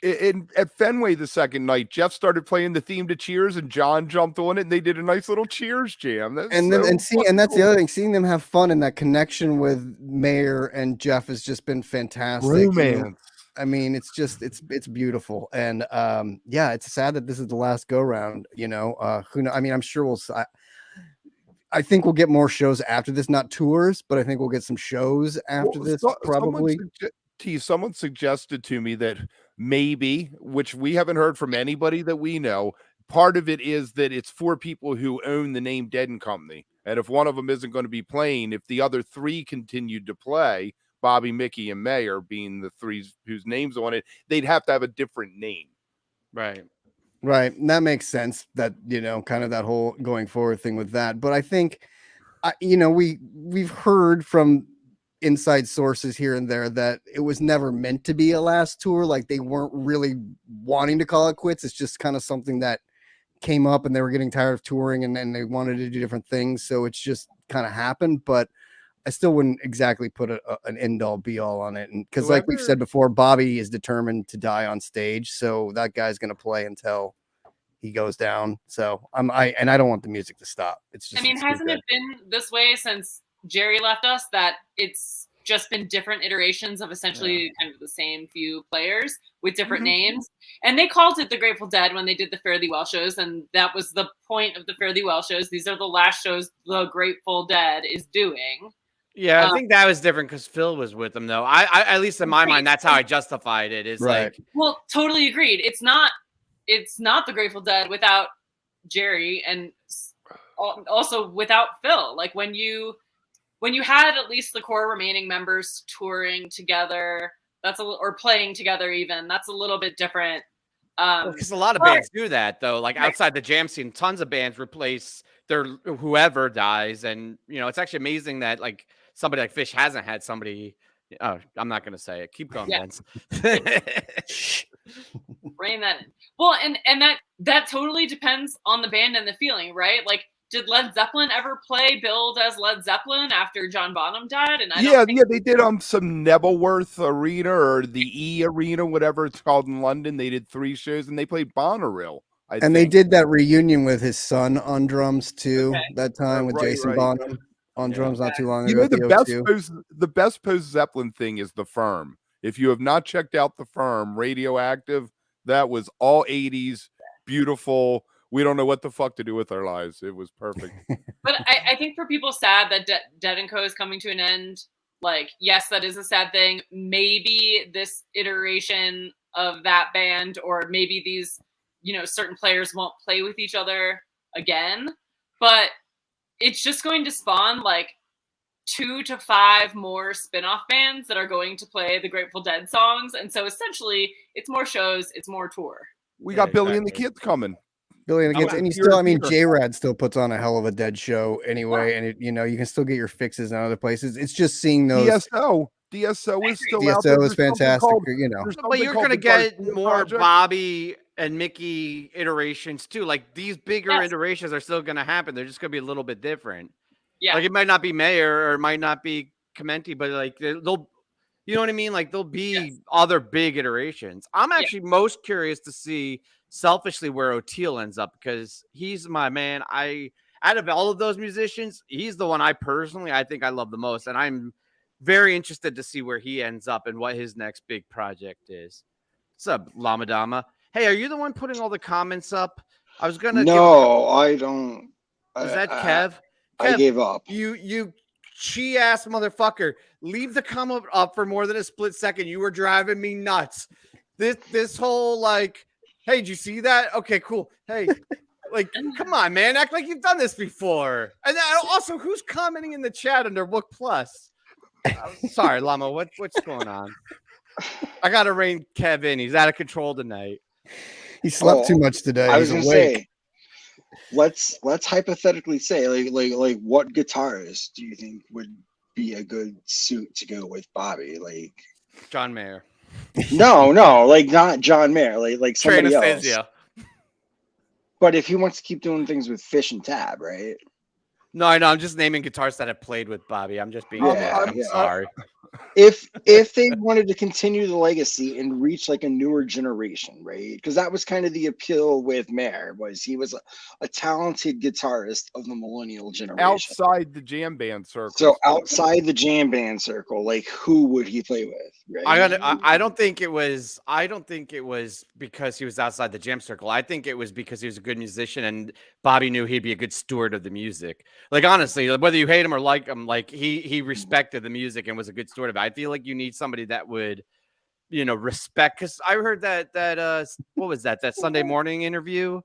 at Fenway the second night, Jeff started playing the theme to Cheers and John jumped on it and they did a nice little Cheers jam. That's And that's the other thing, seeing them have fun and that connection with Mayor and Jeff has just been fantastic. romance. I mean, it's just it's beautiful, and it's sad that this is the last go round. Who know? I mean, I'm sure I think we'll get more shows after this, not tours, but I think we'll get some shows after this, probably. Someone suggested to me that maybe, which we haven't heard from anybody that we know, part of it is that it's for people who own the name Dead & Company. And if one of them isn't going to be playing, if the other 3 continued to play, Bobby, Mickey, and Mayer being the three whose names on it, they'd have to have a different name. Right. Right. And that makes sense, that, kind of that whole going forward thing with that. But I think, we've heard from inside sources here and there that it was never meant to be a last tour. Like, they weren't really wanting to call it quits. It's just kind of something that came up, and they were getting tired of touring, and then they wanted to do different things. So it's just kind of happened. But I still wouldn't exactly put an end all be all on it. And because, like we've said before, Bobby is determined to die on stage. So that guy's going to play until he goes down. So I don't want the music to stop. It's just, hasn't it been this way since Jerry left us, that it's just been different iterations of essentially kind of the same few players with different names? And they called it the Grateful Dead when they did the Fare Thee Well shows, and that was the point of the Fare Thee Well shows. These are the last shows the Grateful Dead is doing. Yeah, I think that was different because Phil was with them, though. I at least in my mind, that's how I justified it. Is Right. like, well, totally agreed. It's not the Grateful Dead without Jerry, and also without Phil. Like, when you had at least the core remaining members touring together, or playing together even, that's a little bit different. Because a lot of bands do that, though. Like, outside the jam scene, tons of bands replace their whoever dies, and it's actually amazing that like somebody like Phish hasn't had somebody. Oh, I'm not gonna say it. Keep going, Benz. Rein that in. Well, and that totally depends on the band and the feeling, right? Like, did Led Zeppelin ever play billed as Led Zeppelin after John Bonham died? And they did some Nebelworth Arena or the E Arena, whatever it's called in London. They did 3 shows and they played Bonnerill. And they did that reunion with his son on drums too. That time with Jason Bonham on drums not too long ago. The best post Zeppelin thing is The Firm. If you have not checked out The Firm, Radioactive, that was all 80s, beautiful. We don't know what the fuck to do with our lives. It was perfect. But I think for people sad that Dead & Co is coming to an end, like, yes, that is a sad thing. Maybe this iteration of that band, or maybe these, certain players won't play with each other again. But it's just going to spawn like 2 to 5 more spin-off bands that are going to play the Grateful Dead songs. And so essentially it's more shows, it's more tour. We got Billy and the Kids coming. Billy and the Kids, and you still, J-Rad still puts on a hell of a Dead show anyway, and you can still get your fixes in other places. It's just seeing those. DSO is still out there. DSO is fantastic, But you're gonna get more Bobby and Mickey iterations too. Like, these bigger iterations are still gonna happen. They're just gonna be a little bit different. Yeah. Like, it might not be Mayer or it might not be Clementi, but like they'll, you know what I mean? Like, there'll be other big iterations. I'm actually most curious to see selfishly where O'Teal ends up, because he's my man. Out of all of those musicians, he's the one I think I love the most, and I'm very interested to see where he ends up and what his next big project is. What's up, Lama Dama? Hey, are you the one putting all the comments up? I was gonna. I don't. Is that Kev? I gave up. You chi-ass motherfucker. Leave the comment up for more than a split second. You were driving me nuts. This whole like, hey, did you see that? Okay, cool. Hey, like, come on, man. Act like you've done this before. And then also, who's commenting in the chat under wook+? Sorry, Llama. What's going on? I gotta rein Kev in. He's out of control tonight. He slept too much today. I was gonna say, let's hypothetically say, like what guitarist do you think would be a good suit to go with Bobby? Like John Mayer. No, like not John Mayer, like somebody else. But if he wants to keep doing things with Phish and Tab, right? No, I know. I'm just naming guitarists that have played with Bobby. I'm just being. I'm sorry. If they wanted to continue the legacy and reach like a newer generation, right? Because that was kind of the appeal with Mayer, was he was a talented guitarist of the millennial generation. Outside the jam band circle. So outside the jam band circle, like who would he play with? Right? I don't think it was because he was outside the jam circle. I think it was because he was a good musician and Bobby knew he'd be a good steward of the music. Like, honestly, whether you hate him or like him, like he respected the music and was a good steward of it. I feel like you need somebody that would, respect. Because I heard that what was that Sunday morning interview,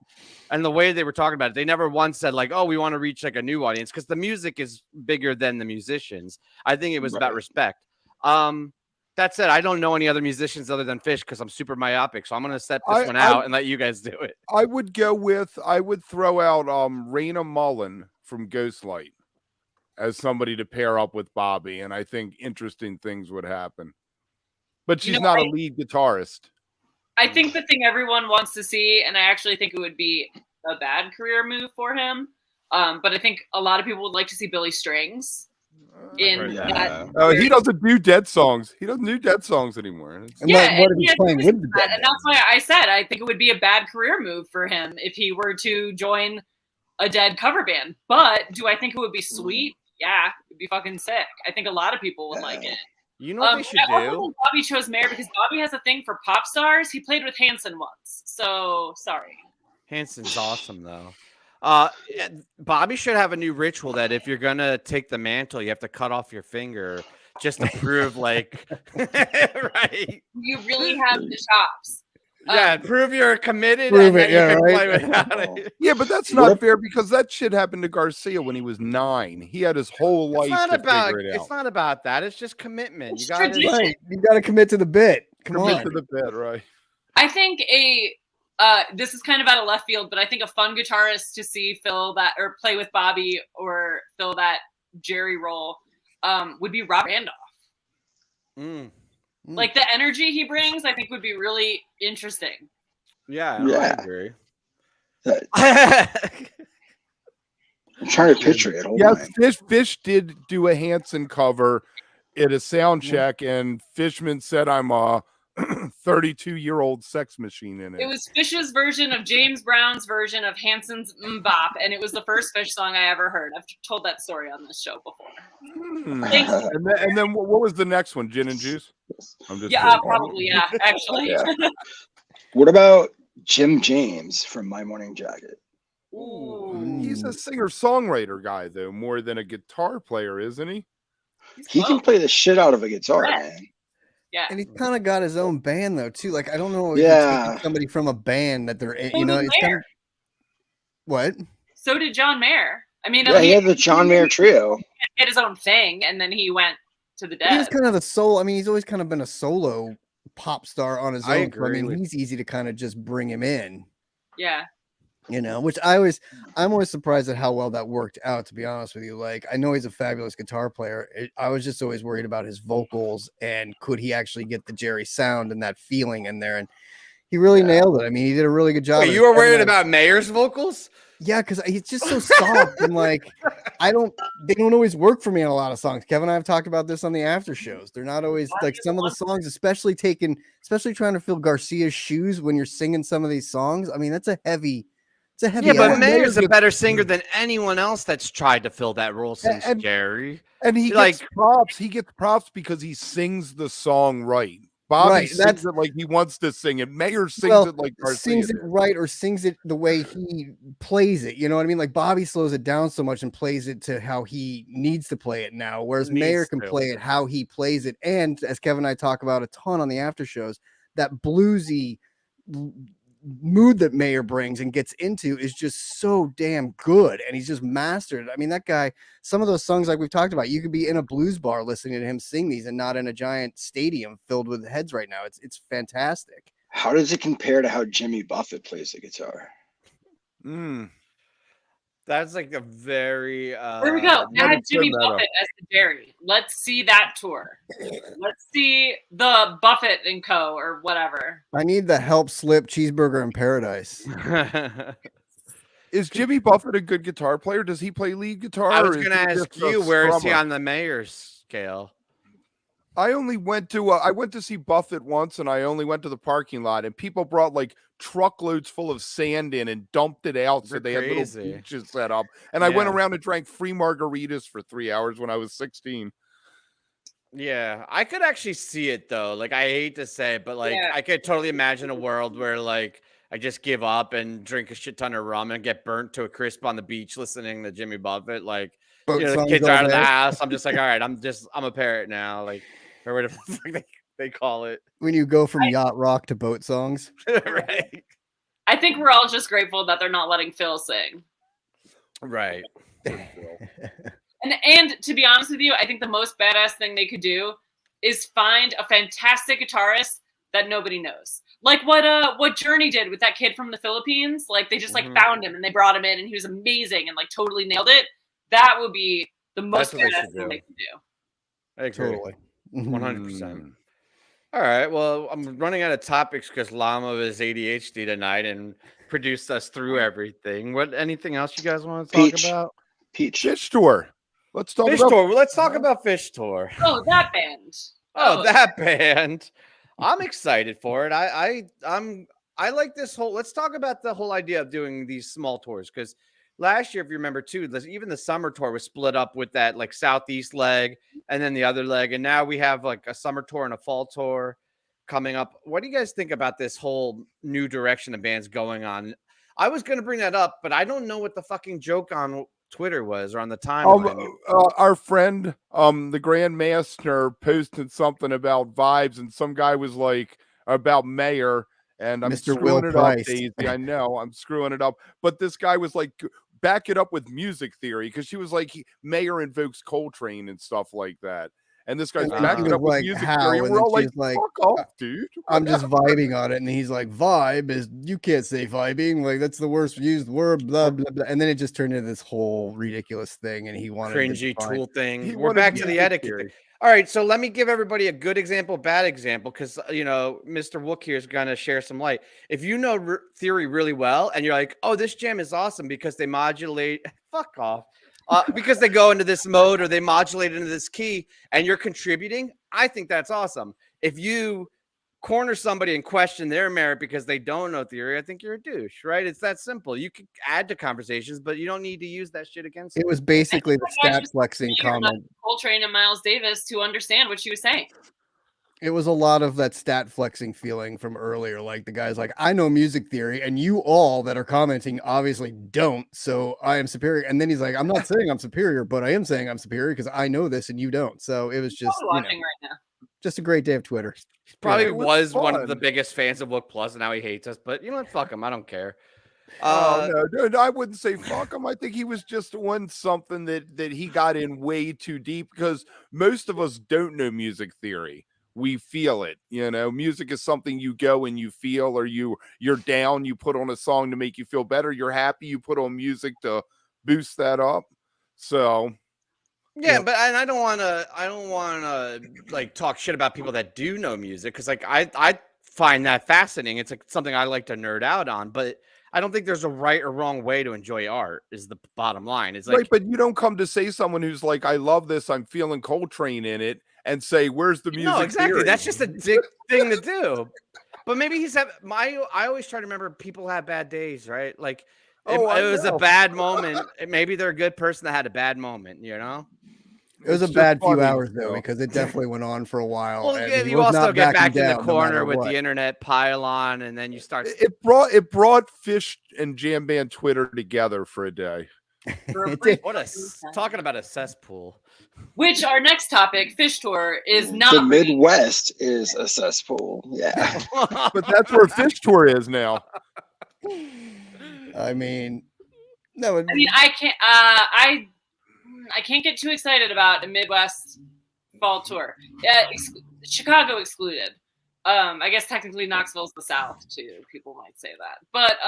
and the way they were talking about it, they never once said like, oh, we want to reach like a new audience, because the music is bigger than the musicians. I think it was about respect. That said, I don't know any other musicians other than Phish because I'm super myopic. So I'm gonna set this one out and let you guys do it. I would throw out Raina Mullen from Ghostlight as somebody to pair up with Bobby, and I think interesting things would happen. But she's not a lead guitarist. I think the thing everyone wants to see, and I actually think it would be a bad career move for him, but I think a lot of people would like to see Billy Strings in that. Oh, he doesn't do Dead songs. He doesn't do Dead songs anymore. And what if he's playing with the Dead? And that's why I said I think it would be a bad career move for him if he were to join a Dead cover band. But do I think it would be sweet? Yeah, it'd be fucking sick. I think a lot of people would like it. You know what they should do? Bobby chose Mayer because Bobby has a thing for pop stars. He played with Hanson once. So, sorry. Hanson's awesome, though. Bobby should have a new ritual that if you're going to take the mantle, you have to cut off your finger just to prove, like, right? You really have the chops. Yeah, prove you're committed prove and it, then you can right? play without it. Yeah, but that's not fair because that shit happened to Garcia when he was 9. He had his whole life to figure it out. It's not about that. It's just commitment. It's You got Right. You got to commit to the bit. Come Commit on. to the bit, right? I think this is kind of out of left field, but I think a fun guitarist to see fill that or play with Bobby or fill that Jerry role would be Rob Randolph. Like the energy he brings, I think would be really interesting. Yeah, I agree. I'm trying to picture it. Hold Yes, on. Phish did do a Hanson cover at a sound check, and Fishman said, "I'm a 32-year-old sex machine in it." It was Phish's version of James Brown's version of Hanson's Mbop, and it was the first Phish song I ever heard. I've told that story on this show before. Thanks. And then what was the next one? Gin and Juice? I'm just Probably, yeah, actually. Yeah. What about Jim James from My Morning Jacket? Ooh. He's a singer-songwriter guy, though, more than a guitar player, isn't he? He can play the shit out of a guitar, man. Yeah. And he's kind of got his own band though too. Like I don't know if Yeah. you're taking somebody from a band that they're So you know did it's kind Mayer. of what? So did John Mayer. I mean, Yeah, he had the John Mayer trio. He had his own thing, and then he went to the He was Dead. kind of the solo. I mean, he's always kind of been a solo pop star on his own. I so, agree mean, with- he's easy to kind of just bring him in. Yeah. You know, which I'm always surprised at how well that worked out, to be honest with you. Like, I know he's a fabulous guitar player. I was just always worried about his vocals and could he actually get the Jerry sound and that feeling in there. And he really nailed it. I mean, he did a really good job. Wait, you were worried about Mayer's vocals? Yeah, because he's just so soft and like they don't always work for me on a lot of songs. Kevin and I have talked about this on the after shows. They're not always like some of the songs, especially trying to fill Garcia's shoes when you're singing some of these songs. I mean, it's a heavy. Yeah, but act. Mayer's a better singer than anyone else that's tried to fill that role since Jerry. And he Like- gets props. He gets props because he sings the song right. Bobby Right, sings it like he wants to sing it. Mayer sings it like Garcia sings it did. right or sings it the way he plays it. You know what I mean? Like Bobby slows it down so much and plays it to how he needs to play it now, whereas Mayer can play it how he plays it. And as Kevin and I talk about a ton on the after shows, that bluesy mood that Mayer brings and gets into is just so damn good, and he's just mastered it. I mean, that guy, some of those songs like we've talked about, you could be in a blues bar listening to him sing these and not in a giant stadium filled with heads right now. It's fantastic. How does it compare to how Jimmy Buffett plays the guitar? That's like a very There we go. Add Jimmy that up. Buffett as the Jerry. Let's see that tour. Let's see the Buffett and Co. or whatever. I need the help slip cheeseburger in paradise. Is Jimmy Buffett a good guitar player? Does he play lead guitar? I was or is going to he ask just a you, where is he strummer? on the Mayer scale? I only went to see Buffett once, and I only went to the parking lot, and people brought like truckloads full of sand in and dumped it out, so They're they had crazy. little beaches set up. And I went Yeah. around and drank free margaritas for 3 hours when I was 16. Yeah, I could actually see it though. Like, I hate to say it, but like, Yeah. I could totally imagine a world where like I just give up and drink a shit ton of rum and get burnt to a crisp on the beach listening to Jimmy Buffett. Like, Boat you know, the songs kids all are out of the day. house. I'm just like, all right, I'm a parrot now. Like, or whatever the fuck they call it. When you go from yacht rock to boat songs. Right. I think we're all just grateful that they're not letting Phil sing. Right. And to be honest with you, I think the most badass thing they could do is find a fantastic guitarist that nobody knows. Like what Journey did with that kid from the Philippines. Like they just like found him and they brought him in and he was amazing and like totally nailed it. That would be the most badass thing they can do. I agree. Totally. 100%. All right. Well, I'm running out of topics because Llama is ADHD tonight and produced us through everything. Anything else you guys want to talk about? Phish Tour. Let's talk Phish about Tour. Let's talk about Phish Tour. Oh, that band. That band. I'm excited for it. I like this whole. Let's talk about the whole idea of doing these small tours because last year, if you remember too, even the summer tour was split up with that like southeast leg and then the other leg, and now we have like a summer tour and a fall tour coming up. What do you guys think about this whole new direction the band's going on? I was going to bring that up, but I don't know what the fucking joke on Twitter was or on the timeline. Our friend, the Grand Master, posted something about vibes, and some guy was like about Mayor, and I'm Mr. screwing Will it Price. up, Daisy. I know I'm screwing it up, but this guy was like, back it up with music theory, because she was like, Mayor invokes Coltrane and stuff like that. And this guy's backing it up with music theory. And we're all like, fuck off, dude. I'm just vibing on it. And he's like, vibe is, you can't say vibing. Like, that's the worst used word, blah, blah, blah. And then it just turned into this whole ridiculous thing. And he wanted cringy tool thing. We're back to the etiquette thing. All right. So let me give everybody a good example, bad example, because, Mr. Wook here is going to share some light. If you know theory really well and you're like, oh, this jam is awesome because they modulate, fuck off. Because they go into this mode or they modulate into this key and you're contributing, I think that's awesome. If you corner somebody and question their merit because they don't know theory, I think you're a douche, right? It's that simple. You can add to conversations, but you don't need to use that shit against them. It was basically the stat flexing comment. Coltrane and Miles Davis to understand what she was saying. It was a lot of that stat flexing feeling from earlier. Like the guy's like, I know music theory and you all that are commenting obviously don't. So I am superior. And then he's like, I'm not saying I'm superior, but I am saying I'm superior because I know this and you don't. So it was just, watching right now. Just a great day of Twitter. He probably was one of the biggest fans of WOTY+, and now he hates us. But you know what? Fuck him. I don't care. No, I wouldn't say fuck him. I think he was just on something that he got in way too deep, because most of us don't know music theory. We feel it, music is something you go and you feel, or you're down, you put on a song to make you feel better. You're happy, you put on music to boost that up. So yeah, but I don't want to like talk shit about people that do know music, because like I find that fascinating. It's like something I like to nerd out on, but I don't think there's a right or wrong way to enjoy art is the bottom line. It's like, right, but you don't come to say someone who's like, I love this, I'm feeling Coltrane in it, and say, where's the music? No, exactly. theory? That's just a dick thing to do. But maybe I always try to remember people have bad days, right? Like it was a bad moment. Maybe they're a good person that had a bad moment, It was a bad few hours though, because it definitely went on for a while. Well, yeah, you also get back in the corner with the internet pylon, and then you start. It brought Phish and Jam Band Twitter together for a day. Talking about a cesspool. Which our next topic, Phish Tour, is not. The Midwest is a cesspool. Yeah, but that's where Phish Tour is now. I mean, no. I can't. I can't get too excited about a Midwest fall tour. Chicago excluded. I guess technically Knoxville's the South too. People might say that, but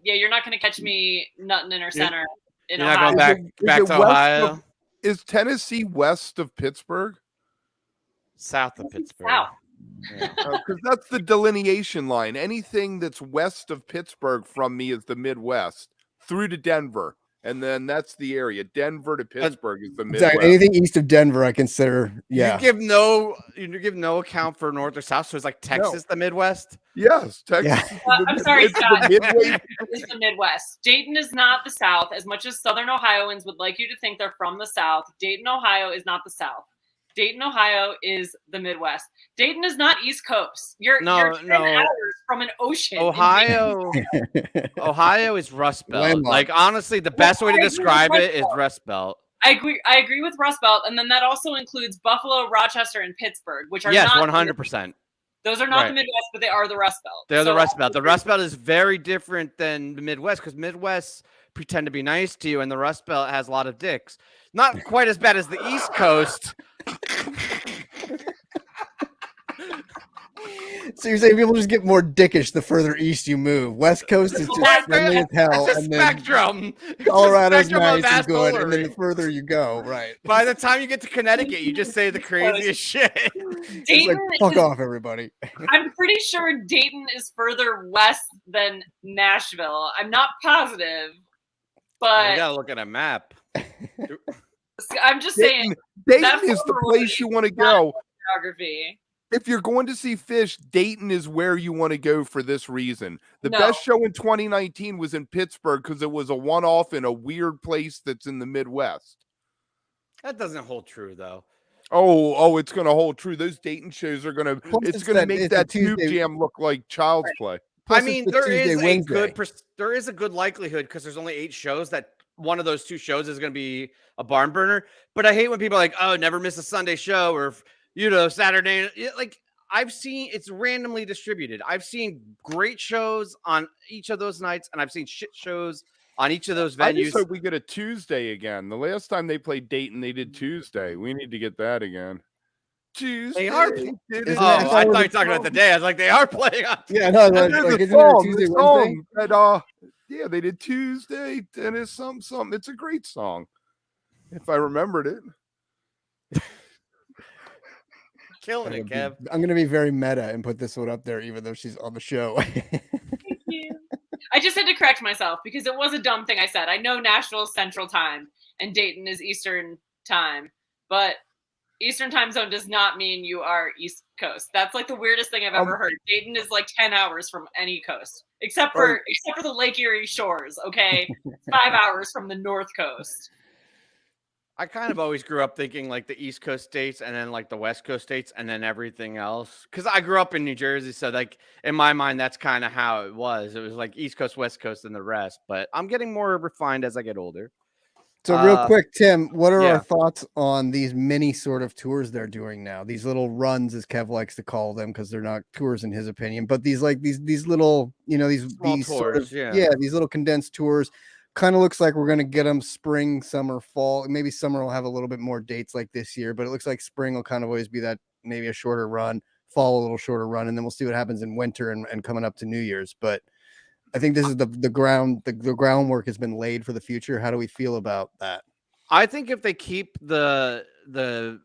you're not going to catch me nutting in our center. You're not going back to Ohio. Is Tennessee west of Pittsburgh? South of Pittsburgh. South. Because that's the delineation line. Anything that's west of Pittsburgh from me is the Midwest, through to Denver. And then that's the area. Denver to Pittsburgh is the Midwest. Exactly. Anything east of Denver, I consider. Yeah. You give no account for north or south. So it's like Texas, the Midwest. Yes, Texas. Yeah. I'm sorry, Scott. It's the Midwest. Dayton is not the South. As much as Southern Ohioans would like you to think they're from the South, Dayton, Ohio is not the South. Dayton, Ohio is the Midwest. Dayton is not East Coast. You're 10 hours from an ocean. Ohio is Rust Belt. Like honestly, the best way to describe it is Rust Belt. I agree with Rust Belt, and then that also includes Buffalo, Rochester, and Pittsburgh, which are 100%. Those are not the Midwest, but they are the Rust Belt. They're the Rust Belt. The Rust Belt is very different than the Midwest, because Midwest pretend to be nice to you, and the Rust Belt has a lot of dicks. Not quite as bad as the East Coast. So you're saying people just get more dickish the further east you move. West Coast is just friendly as hell, It's a and then spectrum. It's a Colorado's spectrum of nice and good, and then assholery. the further you go, right? By the time you get to Connecticut, you just say the craziest shit. It's Dayton like, fuck is, off, everybody. I'm pretty sure Dayton is further west than Nashville. I'm not positive, You but gotta look at a map. I'm just saying Dayton that's is the overall place you want to go. geography. If you're going to see Phish, Dayton is where you want to go for this reason. The No. best show in 2019 was in Pittsburgh because it was a one-off in a weird place that's in the Midwest. That doesn't hold true though. Oh, it's going to hold true. Those Dayton shows are going to, Plus it's it's going to that- make it's a that Tube Tuesday- Jam look like child's play. Plus I it's mean, the there Tuesday, is a Wednesday. there is a good likelihood because there's only 8 shows that one of those 2 shows is going to be a barn burner. But I hate when people are like, oh, never miss a Sunday show or Saturday. Like I've seen it's randomly distributed. I've seen great shows on each of those nights, and I've seen shit shows on each of those I just venues. hope we get a Tuesday again. The last time they played Dayton, they did Tuesday. We need to get that again. Tuesday. They are. did Isn't it Oh, that again. I thought you were talking about the day. I was like, they are playing on. Yeah, no, And like, there's like, a isn't there a song, Tuesday, the Wednesday? song that yeah, they did Tuesday, and it's something. It's a great song. If I remembered it. Killing it, Kev. I'm gonna be very meta and put this one up there, even though she's on the show. Thank you. I just had to correct myself because it was a dumb thing I said. I know Nashville is Central Time and Dayton is Eastern Time, but Eastern Time Zone does not mean you are East Coast. That's like the weirdest thing I've ever heard. Dayton is like 10 hours from any coast, except for the Lake Erie shores. Okay, 5 hours from the North Coast. I kind of always grew up thinking like the East Coast states and then like the West Coast states and then everything else. Because I grew up in New Jersey. So like in my mind, that's kind of how it was. It was like East Coast, West Coast, and the rest. But I'm getting more refined as I get older. So real quick, Tim, what are yeah. our thoughts on these mini sort of tours they're doing now? These little runs, as Kev likes to call them, because they're not tours in his opinion, but these like these little, these Small sort tours, of yeah. these little condensed tours. Kind of looks like we're gonna get them spring, summer, fall. Maybe summer will have a little bit more dates like this year, but it looks like spring will kind of always be that maybe a shorter run, fall a little shorter run, and then we'll see what happens in winter and coming up to New Year's. But I think this is the groundwork has been laid for the future. How do we feel about that? I think if they keep the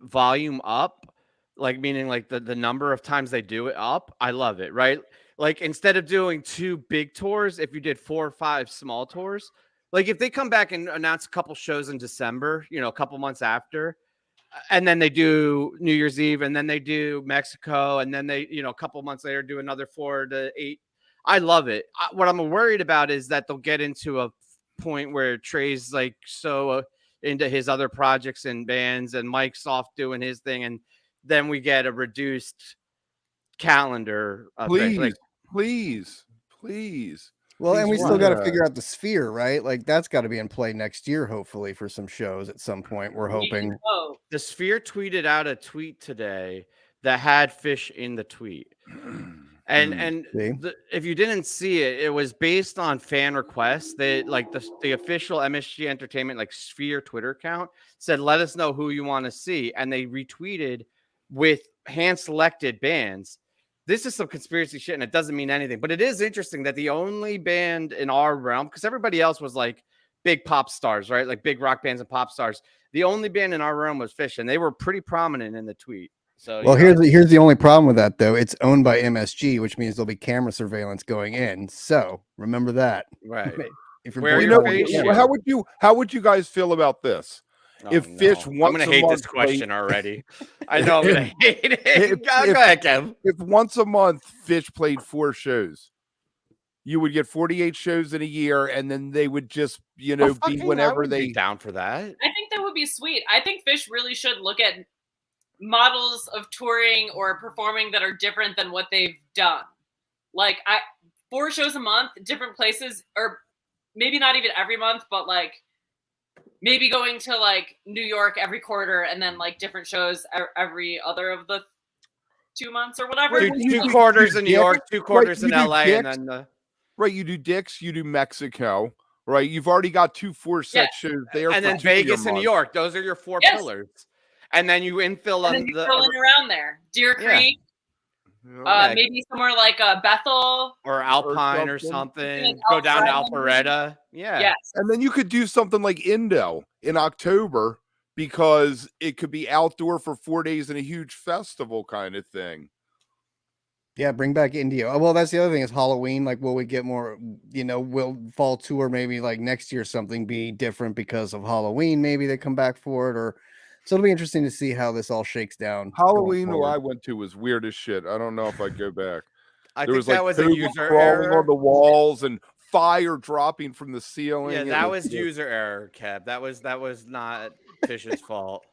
volume up, like meaning like the number of times they do it up, I love it, right? Like instead of doing 2 big tours, if you did 4 or 5 small tours, like if they come back and announce a couple shows in December, a couple months after, and then they do New Year's Eve, and then they do Mexico, and then they, a couple months later do another 4 to 8. I love it. What I'm worried about is that they'll get into a point where Trey's like so into his other projects and bands, and Mike's off doing his thing, and then we get a reduced calendar. Please. Well, and we still got to Yeah. figure out the Sphere, right? Like that's got to be in play next year, hopefully, for some shows at some point. We're hoping. Oh, The Sphere tweeted out a tweet today that had Phish in the tweet. And See? if you didn't see it, it was based on fan requests. They like the official MSG Entertainment like Sphere Twitter account said, "Let us know who you want to see," and they retweeted with hand-selected bands. This is some conspiracy shit, and it doesn't mean anything. But it is interesting that the only band in our realm, because everybody else was like big pop stars, right? Like big rock bands and pop stars. The only band in our realm was Phish, and they were pretty prominent in the tweet. So Well, here's the only problem with that though. It's owned by MSG, which means there'll be camera surveillance going in. So remember that. right. If you're Where bored, your probably face get is. camera. How would you guys feel about this? If Phish I'm once gonna a hate month this question already. I know I'm gonna hate it. Go ahead, Kev. If once a month Phish played 4 shows, you would get 48 shows in a year, and then they would just, be whenever they down for that. I think that would be sweet. I think Phish really should look at models of touring or performing that are different than what they've done. Like 4 shows a month, different places, or maybe not even every month, but like maybe going to like New York every quarter and then like different shows every other of the 2 months or whatever. Wait, Two quarters in New York, 2 quarters in you do LA, and Dick's? then right, you do Dick's, you do Mexico, right? You've already got 2 4-set shows there, and for then 2 of your Vegas and New months. York. Those are your 4 Yes. pillars. And then you infill And on then you the fill in around there. Deer Yeah. Creek. Yeah. Maybe somewhere like Bethel. Or Alpine or something. something. Go down to Alpharetta. Alpharetta. Yeah. Yes. And then you could do something like Indo in October because it could be outdoor for 4 days and a huge festival kind of thing. Yeah, bring back India. Well, that's the other thing is Halloween. Like, will we get more, will Fall Tour maybe like next year something be different because of Halloween? Maybe they come back for it, or so it'll be interesting to see how this all shakes down. Halloween where I went to was weird as shit. I don't know if I'd go back. I There think was that like was a cobra user crawling error. on the walls and fire dropping from the ceiling. Yeah, It that was user error, Kev. That was not Phish's fault.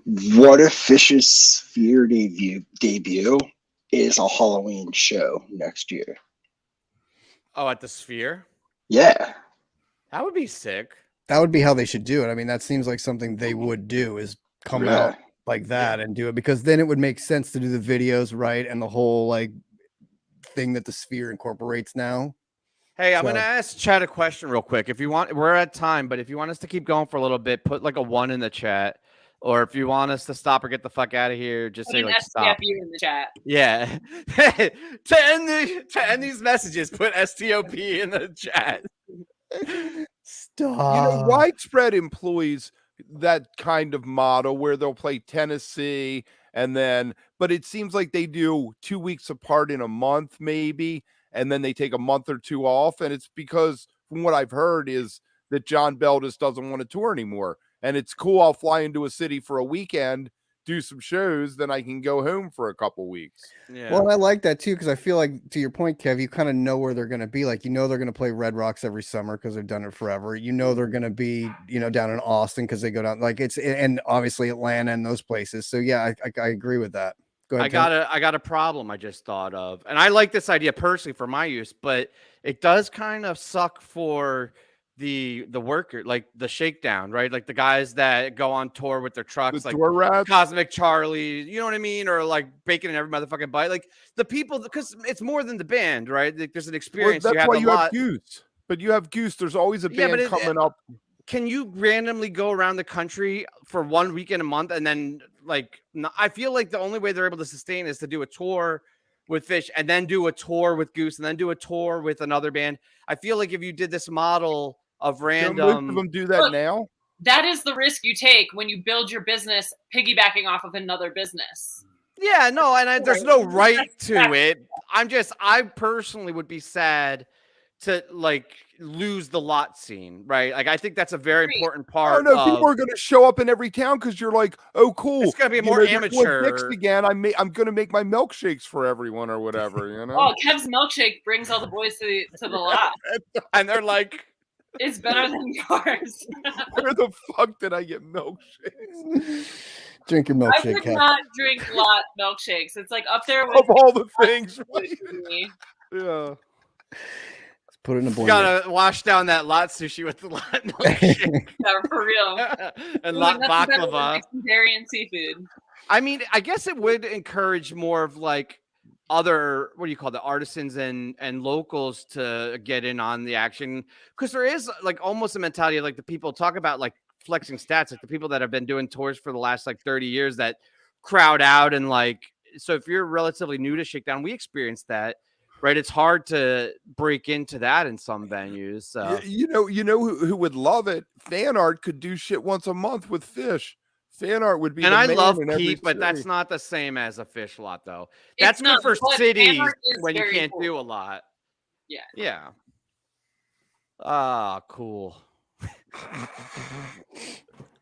What if Phish's Sphere debut is a Halloween show next year? Oh, at the Sphere? Yeah. That would be sick. That would be how they should do it. I mean, that seems like something they would do is come out like that and do it, because then it would make sense to do the videos, right? And the whole like thing that the Sphere incorporates now. Hey, I'm gonna ask Chad a question real quick. If you want, we're at time, but if you want us to keep going for a little bit, put like a 1 in the chat. Or if you want us to stop or get the fuck out of here, just say like stop. in the chat. Yeah. to end these messages, put STOP in the chat. Stop. Widespread employs that kind of model where they'll play Tennessee but it seems like they do 2 weeks apart in a month maybe, and then they take a month or two off. And it's because from what I've heard is that John Bell just doesn't want to tour anymore. And it's cool. I'll fly into a city for a weekend, do some shows, then I can go home for a couple weeks. Yeah. Well, I like that too, because I feel like, to your point, Kev, you kind of know where they're going to be. Like, they're going to play Red Rocks every summer because they've done it forever. They're going to be, down in Austin because they go down, like and obviously Atlanta and those places. So yeah, I agree with that. Go ahead. I got a problem I just thought of, and I like this idea personally for my use, but it does kind of suck for the worker, like the shakedown, right? Like the guys that go on tour with their trucks, like Cosmic Charlie, you know what I mean? Or like Bacon and every motherfucking bite, like the people, because it's more than the band, right? Like, there's an experience. Well, that's why you have Goose. But you have Goose. There's always a band coming up. Can you randomly go around the country for 1 weekend a month and then I feel like the only way they're able to sustain is to do a tour with Phish and then do a tour with Goose and then do a tour with another band. I feel like if you did this model of random, most of them do that now. That is the risk you take when you build your business piggybacking off of another business. Yeah, no, and there's no right to it. I personally would be sad to like lose the lot scene, right? Like I think that's a very important part. People are going to show up in every town because you're like, oh, cool. It's going to be more amateur. Again, I'm going to make my milkshakes for everyone or whatever. Oh, Kev's milkshake brings all the boys to the lot, and they're like, it's better than yours. Where the fuck did I get milkshakes? Drink your milkshake. I would not drink lot milkshakes. It's like up there with of all the things. Yeah. Put it in a blender. You gotta wash down that lot sushi with the lot milkshake. Yeah, for real. And lot baklava. Dairy and seafood. I mean, I guess it would encourage more of like other, what do you call the artisans and locals to get in on the action, because there is like almost a mentality of like the people talk about like flexing stats, like the people that have been doing tours for the last like 30 years that crowd out, and like, so if you're relatively new to Shakedown, we experienced that, right? It's hard to break into that in some venues. So you know who would love it? Fan art could do shit once a month with Phish. Fan art would be, and I love Pete, but that's not the same as a Phish lot, though. That's good for cities when you can't do a lot. Yeah. Yeah. Ah, cool.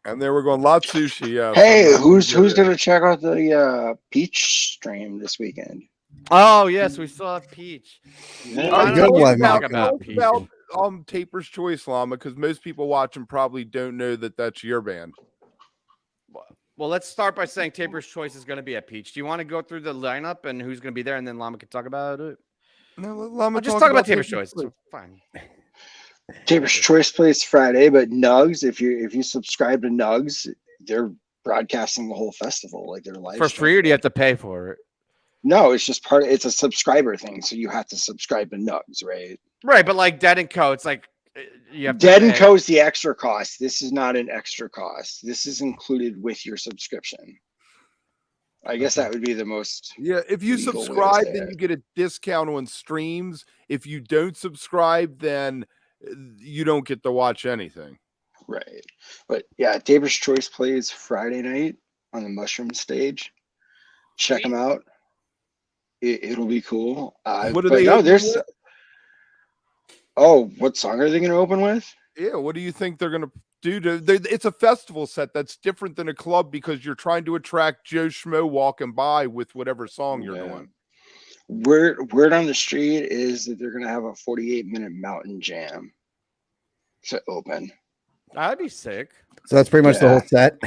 And then we're going lot sushi. Yeah. Hey, who's gonna check out the Peach stream this weekend? Oh yes, we still have Peach. Yeah. Good one, talk about Peach. About Taper's Choice, Llama, because most people watching probably don't know that that's your band. Well, let's start by saying Taper's Choice is going to be at Peach. Do you want to go through the lineup and who's going to be there, and then Llama can talk about it? No, Llama, just talk about Taper's Choice. It's fine. Taper's Choice plays Friday, but Nugs, if you subscribe to Nugs, they're broadcasting the whole festival, like they're live for free, or do you have to pay for it? No, it's just it's a subscriber thing, so you have to subscribe to Nugs, right? Right, but like Dead & Co, it's like you have Dead & Co is the extra cost. This is not an extra cost. This is included with your subscription. I guess that would be the most. Yeah, if you legal way to subscribe, say then it. you get a discount on streams. If you don't subscribe, then you don't get to watch anything. Right. But yeah, Davis Choice plays Friday night on the Mushroom stage. Check them out. It'll be cool. What do but they no, open there's. with? Oh, what song are they going to open with? Yeah, what do you think they're going to do? It's a festival set that's different than a club because you're trying to attract Joe Schmo walking by with whatever song you're doing. Word on the street is that they're going to have a 48-minute mountain jam to open. That'd be sick. So that's pretty much the whole set.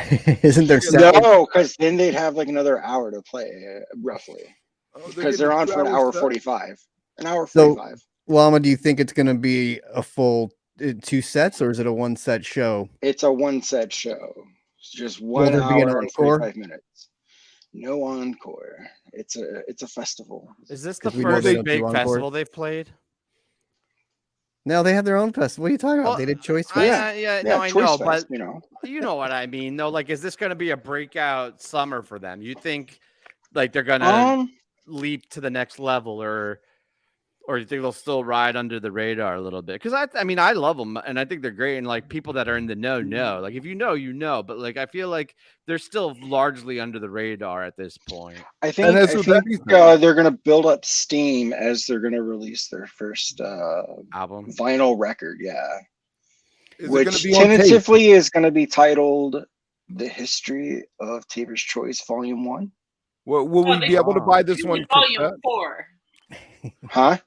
Isn't there set? No, because then they'd have like another hour to play, roughly. Because they're on for an hour 45. An hour 45. Llama, do you think it's going to be a full 2 sets, or is it a 1 set show? It's a 1 set show. It's just 1 hour and 45 minutes. No encore. It's a festival. Is this the first big festival they've played? No, they have their own festival. What are you talking about? They did Choice Fest. I know, Fest, but you know what I mean. No, like, is this going to be a breakout summer for them? You think like they're going to leap to the next level, or you think they'll still ride under the radar a little bit? Because I mean, I love them and I think they're great, and like people that are in the know. Like, if you know, but like I feel like they're still largely under the radar at this point. I think they're going to build up steam as they're going to release their first album, vinyl record. Yeah, which be tentatively is going to be titled "The History of Tabor's Choice, Volume 1." Will we be able to buy this one? Volume 4. Huh?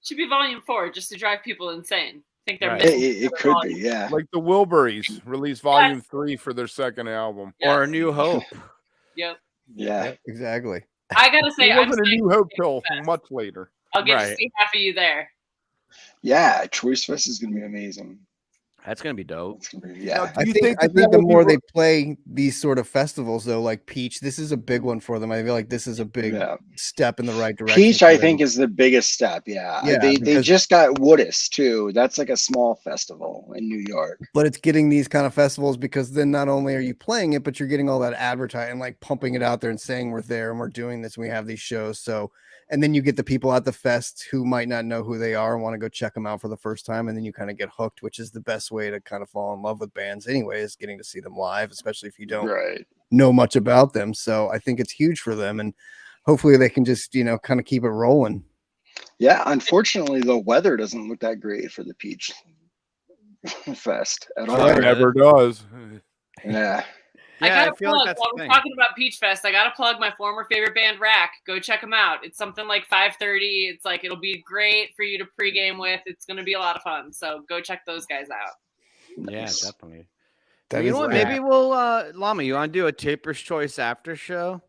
Should be Volume 4 just to drive people insane. I think they're Right. missing It could be, yeah. Like the Wilburys released Volume 3 for their second album, or A New Hope. Yep. Yeah. Exactly. I gotta say, it wasn't A New Hope till much later. I'll get to see half of you there. Yeah, Choice Fest is going to be amazing. That's gonna be dope. Yeah, I think the more they play these sort of festivals, though, like Peach, this is a big one for them. I feel like this is a big step in the right direction. Peach, I think, is the biggest step. Yeah, they just got WOTY too. That's like a small festival in New York. But it's getting these kind of festivals because then not only are you playing it, but you're getting all that advertising, like pumping it out there and saying we're there and we're doing this and we have these shows. So. And then you get the people at the fest who might not know who they are and want to go check them out for the first time. And then you kind of get hooked, which is the best way to kind of fall in love with bands anyway, is getting to see them live, especially if you don't know much about them. So I think it's huge for them. And hopefully they can just, kind of keep it rolling. Yeah. Unfortunately, the weather doesn't look that great for the Peach Fest at all. It never does. Yeah. I gotta plug, while we're talking about Peach Fest, I gotta plug my former favorite band, Rack. Go check them out. It's something like 5:30. It's like, it'll be great for you to pregame with. It's gonna be a lot of fun. So go check those guys out. Yeah, definitely. You know what? Maybe we'll Llama, you want to do a Tabor's Choice after show?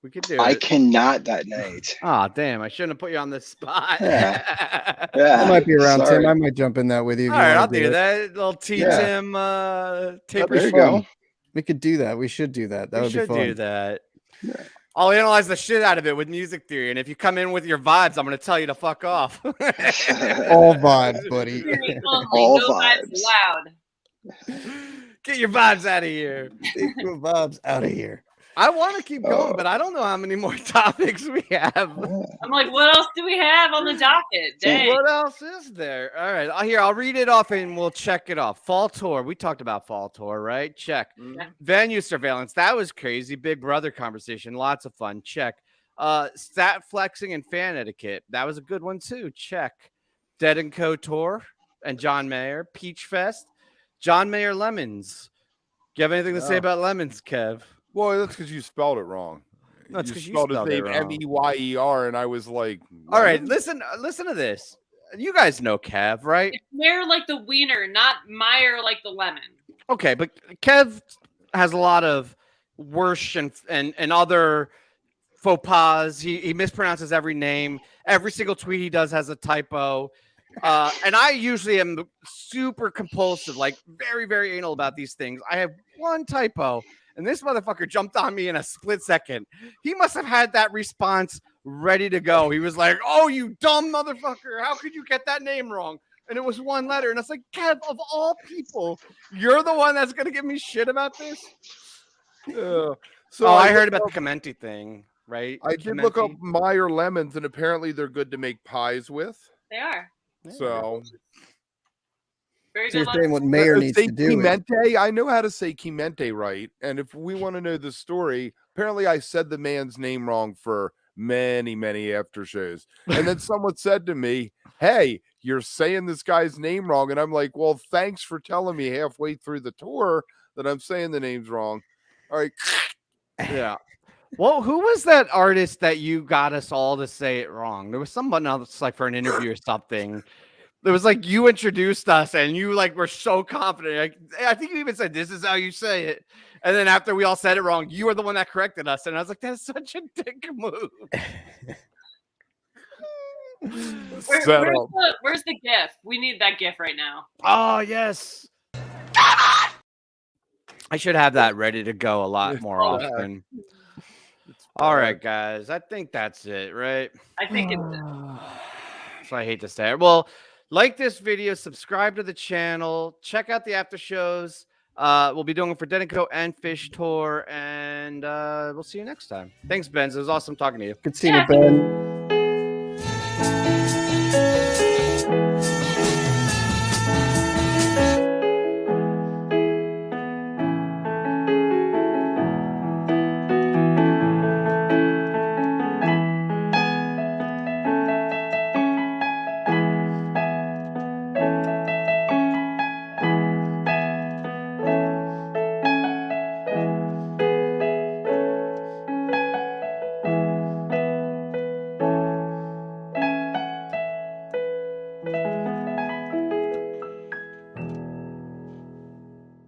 We could do it. I cannot that night. Oh, damn. I shouldn't have put you on the spot. Yeah. I might be around, Tim. I might jump in that with you. All right, I'll do that. Little Tim Tabor's Show. We could do that. We should do that. That would be fun. We should do that. Yeah. I'll analyze the shit out of it with music theory. And if you come in with your vibes, I'm going to tell you to fuck off. All vibes, buddy. All no vibes. Loud. Get your vibes out of here. Get your vibes out of here. I want to keep going, but I don't know how many more topics we have. I'm like, what else do we have on the docket? Dang. What else is there? All right. I'll read it off and we'll check it off. Fall Tour. We talked about Fall Tour, right? Check. Yeah. Venue surveillance. That was crazy. Big Brother conversation. Lots of fun. Check. Stat flexing and fan etiquette. That was a good one too. Check. Dead & Co. Tour and John Mayer. Peach Fest. John Mayer Lemons. Do you have anything to say about Lemons, Kev? Well, that's because you spelled it wrong. No, it's because you spelled his name Meyer, and I was like, all right, listen to this. You guys know Kev, right? It's Mayer like the wiener, not Meyer like the lemon. Okay, but Kev has a lot of worse and other faux pas. He mispronounces every name. Every single tweet he does has a typo. And I usually am super compulsive, like very, very anal about these things. I have one typo. And this motherfucker jumped on me in a split second. He must have had that response ready to go. He was like, oh, you dumb motherfucker. How could you get that name wrong? And it was one letter. And it's like, Kev, of all people, you're the one that's going to give me shit about this? So I heard looked about up- the Chimenti thing, right? I did look up Chimenti? Meyer lemons, and apparently they're good to make pies with. They are So very So you're good. saying what Mayor needs say to do is Chimenti. I know how to say Chimenti right, and if we want to know the story, apparently I said the man's name wrong for many after shows, and then someone said to me, "Hey, you're saying this guy's name wrong," and I'm like, "Well, thanks for telling me halfway through the tour that I'm saying the name's wrong." All right. Yeah. Well, who was that artist that you got us all to say it wrong? There was someone else, like for an interview or something. It was like you introduced us and you like were so confident. Like, I think you even said, "This is how you say it." And then after we all said it wrong, you were the one that corrected us. And I was like, that's such a dick move. Set up. Where's the GIF? We need that GIF right now. Oh, yes. I should have that ready to go a lot more often. All right, guys. I think that's it, right? I think it's So I hate to say it. Well, like this video, subscribe to the channel, check out the after shows. We'll be doing it for Dead & Co and Phish Tour, and we'll see you next time. Thanks, Benz. It was awesome talking to you. good seeing you, Ben.